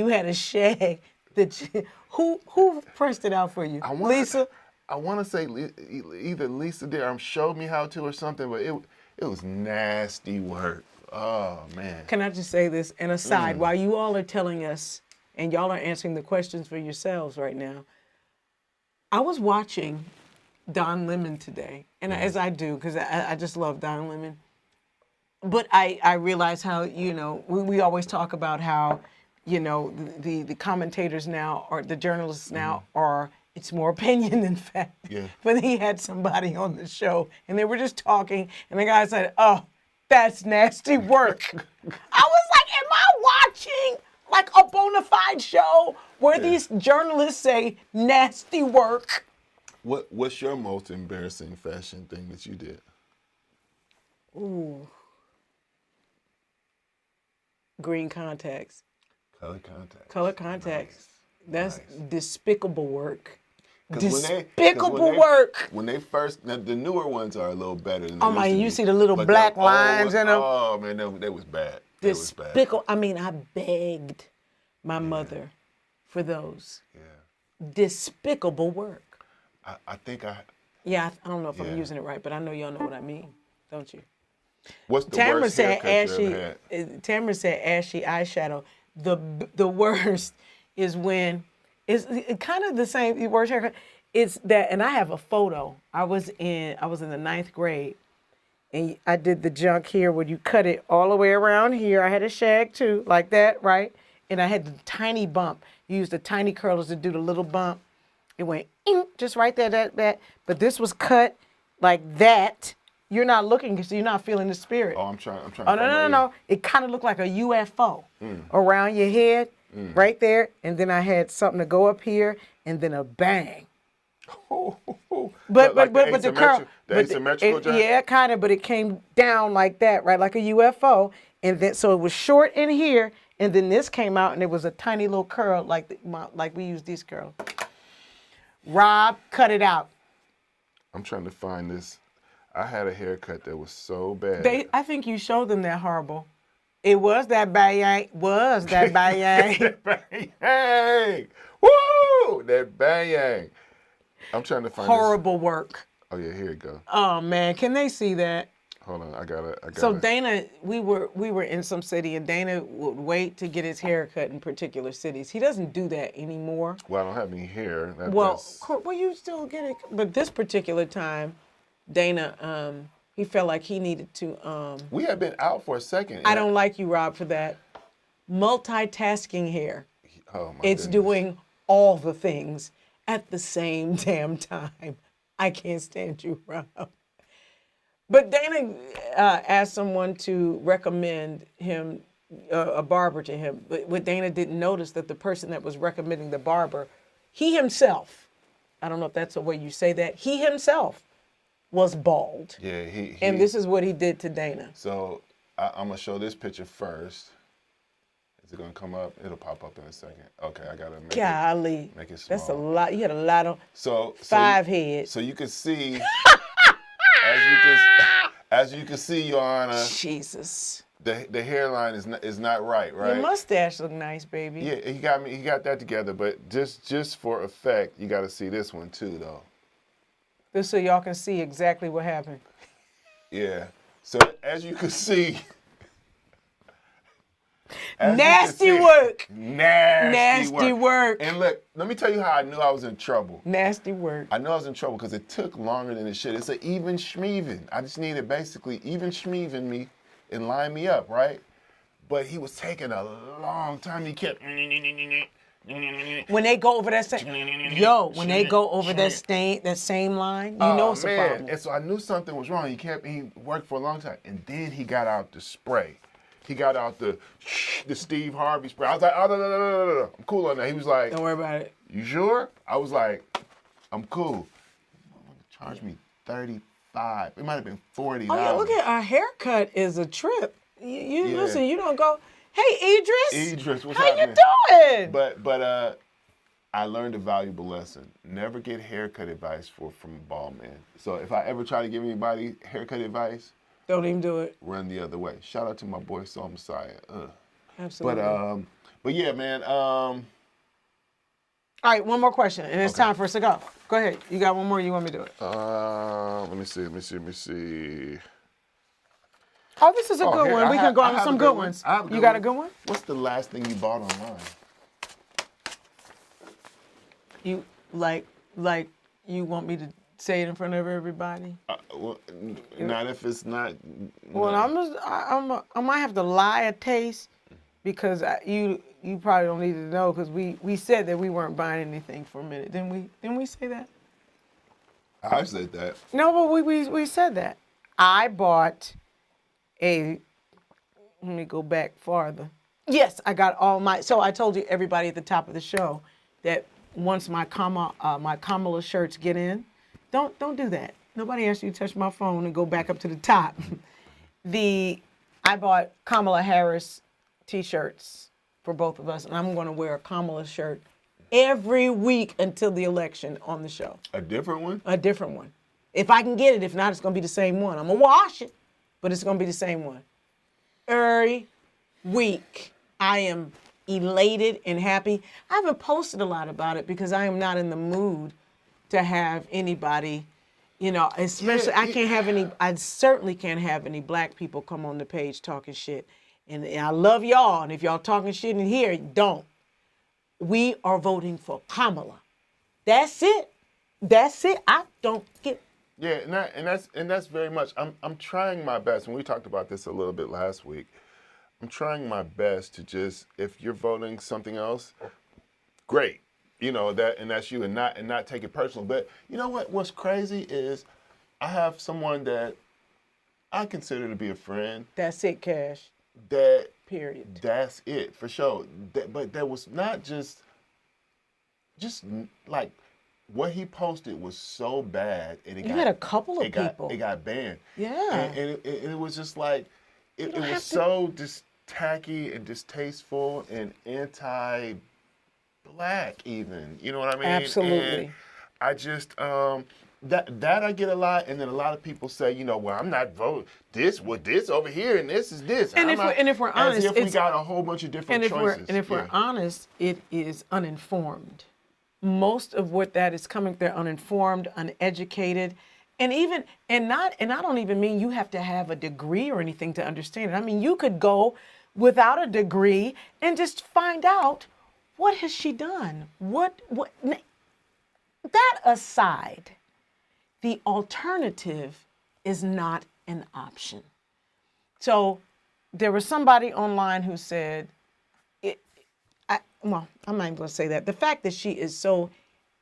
had a shag that who pressed it out for you? Lisa? I want to say either Lisa did or showed me how to or something, but it was nasty work. Oh man. Can I just say this? And aside, while you all are telling us and y'all are answering the questions for yourselves right now, I was watching Don Lemon today, and as I do, because I just love Don Lemon. But I realize how, we always talk about how, the commentators now, or the journalists now, are, it's more opinion than fact. Yeah. But he had somebody on the show, and they were just talking, and the guy said, "Oh, that's nasty work." I was like, am I watching like a bona fide show where these journalists say nasty work? What's your most embarrassing fashion thing that you did? Ooh. Green contacts. Color contacts. Color contacts. Nice. That's despicable work. Despicable work. When they first, the newer ones are a little better than they Oh my, used to you be. see the little But black the old lines ones, in them. Oh man, they was bad. They was bad. Despicable. I mean, I begged my mother for those. Yeah. Despicable work. I think I. Yeah, I don't know if I'm using it right, but I know y'all know what I mean, don't you? What's the Tamara worst said haircut you ever had? Tamara said ashy eyeshadow. The worst is when it's kind of the same. The worst haircut. It's that, and I have a photo. I was in the 9th grade, and I did the junk here where you cut it all the way around here. I had a shag too, like that, right? And I had the tiny bump. You used the tiny curlers to do the little bump. It went just right there, that. But this was cut like that. You're not looking, so you're not feeling the spirit. Oh, I'm trying. Oh, no. It kind of looked like a UFO around your head, right there. And then I had something to go up here, and then a bang. But the curl, the asymmetrical joint? Yeah, kind of. But it came down like that, right, like a UFO. And then so it was short in here, and then this came out, and it was a tiny little curl, like we use these curls. Rob, cut it out. I'm trying to find this. I had a haircut that was so bad. I think you showed them that horrible. It was that bang. That bang. Woo! That bang. I'm trying to find horrible work. Oh yeah, here it go. Oh man, can they see that? Hold on, I got it. So Dana, we were in some city, and Dana would wait to get his hair cut in particular cities. He doesn't do that anymore. Well, I don't have any hair. Well, you still get it. But this particular time, Dana, he felt like he needed to. We had been out for a second. I don't like you, Rob, for that. Multitasking hair. Oh my It's goodness. doing all the things at the same damn time. I can't stand you, Rob. But Dana asked someone to recommend him, a barber to him. But what Dana didn't notice that the person that was recommending the barber, he himself, I don't know if that's the way you say that, he himself was bald. Yeah, and this is what he did to Dana. So I'm going to show this picture first. Is it going to come up? It'll pop up in a second. Okay, I got to make it small. That's a lot. You had a lot of 5 heads. So you can see, as you can see, Your Honor. Jesus. The hairline is not right? Your mustache look nice, baby. Yeah, he got that together, but just for effect, you got to see this one too, though. Just so y'all can see exactly what happened. Yeah. So as you can see. Nasty work. Nasty work. And look, let me tell you how I knew I was in trouble. Nasty work. I knew I was in trouble because it took longer than it should. It's an even schmeevin. I just needed basically even schmeevin me and line me up, right? But he was taking a long time. He kept. When they go over that same line, you know it's a problem. And so I knew something was wrong. He worked for a long time, and then he got out the spray. He got out the Steve Harvey spray. I was like, oh, no. I'm cool on that. He was like, don't worry about it. You sure? I was like, I'm cool. Charge me $35. It might have been $40. Oh yeah, look at our haircut is a trip. Listen, you don't go, hey Idris, what's how happening? you doing? But I learned a valuable lesson. Never get haircut advice from a bald man. So if I ever try to give anybody haircut advice, don't even do it. Run the other way. Shout out to my boy Soul Messiah. Absolutely. But yeah, man. All right, one more question, and it's time for us to go. Go ahead. You got one more? You want me to do it? Let me see. Oh, this is a good one. We can go on some good ones. You got a good one? What's the last thing you bought online? You like you want me to say it in front of everybody? Not if it's not. Well, I might have to lie a taste because you probably don't need to know because we said that we weren't buying anything for a minute. Didn't we say that? I said that. No, but we said that. I bought let me go back farther. Yes, I got so I told you everybody at the top of the show that once my Kamala shirts get in, don't do that. Nobody asked you to touch my phone and go back up to the top. I bought Kamala Harris t-shirts for both of us, and I'm going to wear a Kamala shirt every week until the election on the show. A different one? A different one. If I can get it, if not, it's going to be the same one. I'm going to wash it, but it's going to be the same one. Every week, I am elated and happy. I haven't posted a lot about it because I am not in the mood to have anybody, especially I certainly can't have any black people come on the page talking shit. And I love y'all, and if y'all talking shit in here, don't. We are voting for Kamala. That's it. I don't get. Yeah, and that's very much. I'm trying my best, and we talked about this a little bit last week. I'm trying my best to just, if you're voting something else, great, that's you, and not take it personal. But you know what? What's crazy is, I have someone that I consider to be a friend. That's it, Cash. That period. That's it for sure. But that was not just like what he posted was so bad, and you had a couple of people. It got banned. Yeah, and it was just like it was so just tacky and distasteful and anti-black even. You know what I mean? Absolutely. And I just that I get a lot, and then a lot of people say, well, I'm not voting this with this over here, and this is this. And if we're honest, as if we got a whole bunch of different choices. If we're honest, it is uninformed. Most of what that is coming, they're uninformed, uneducated, and I don't even mean you have to have a degree or anything to understand it. I mean, you could go without a degree and just find out, what has she done? What that aside, the alternative is not an option. So there was somebody online who said, I'm not even going to say that. The fact that she is so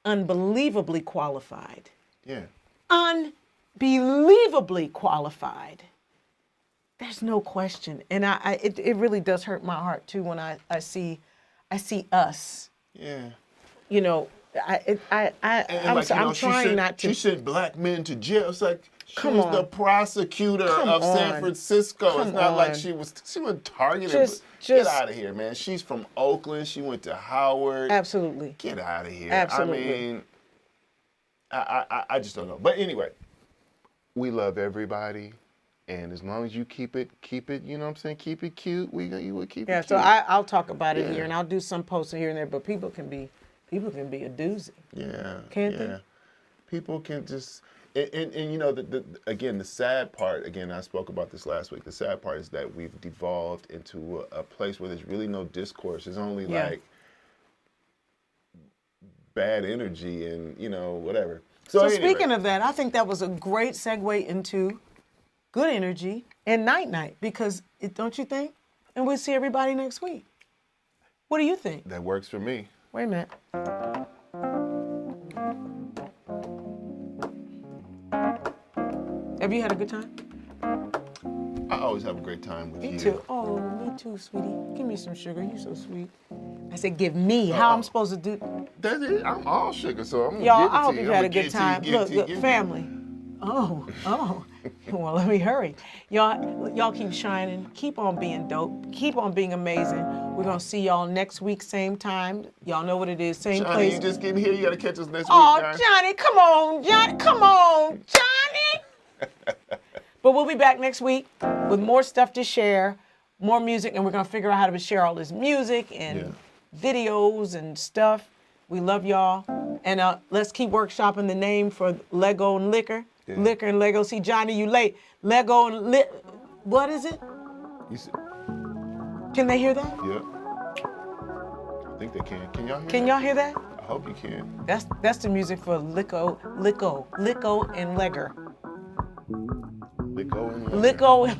unbelievably qualified. Yeah. Unbelievably qualified. There's no question. And it really does hurt my heart too when I see us. Yeah. I'm trying not to. She sent black men to jail. It's like she was the prosecutor of San Francisco. It's not like she wasn't targeted. Get out of here, man. She's from Oakland. She went to Howard. Absolutely. Get out of here. Absolutely. I mean, I just don't know. But anyway, we love everybody. And as long as you keep it, you know what I'm saying? Keep it cute. You would keep it cute. Yeah, so I'll talk about it here, and I'll do some posts here and there, but people can be a doozy. Yeah. Can't they? People can just, and the sad part, again, I spoke about this last week, the sad part is that we've devolved into a place where there's really no discourse. There's only like bad energy and, whatever. So anyway. Speaking of that, I think that was a great segue into good energy and night, because don't you think? And we'll see everybody next week. What do you think? That works for me. Wait a minute. Have you had a good time? I always have a great time with you. Me too. Oh, me too, sweetie. Give me some sugar. You're so sweet. I said, give me. How I'm supposed to do? That's it. I'm all sugar, so I'm gonna y'all, give it to you. I hope you've had a good time. Look, family. Oh. Well, let me hurry. Y'all keep shining. Keep on being dope. Keep on being amazing. We're going to see y'all next week, same time. Y'all know what it is, same Johnny, place. You just getting here. You got to catch us next week, Johnny, come on, Johnny. Come on, Johnny. But we'll be back next week with more stuff to share, more music, and we're going to figure out how to share all this music and videos and stuff. We love y'all. And let's keep workshopping the name for Lego and Liquor. Yeah. Liquor and Lego. See, Johnny, you late. Lego and what is it? Can they hear that? Yeah. I think they can. Can y'all hear Can y'all hear that? I hope you can. That's the music for Lico and Legger. Lico and Legger. Lico and Legger.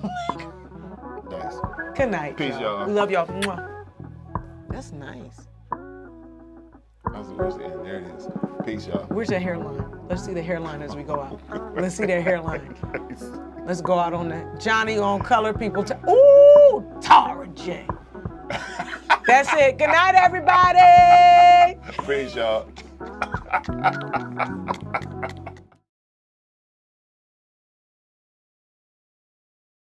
Nice. Good night. Peace, y'all. We love y'all. Mwah. That's nice. There it is. Peace, y'all. Where's that hairline? Let's see the hairline as we go out. Let's see that hairline. Let's go out on that. Johnny on color people. Ooh, Tara J. That's it. Good night, everybody. Peace, y'all.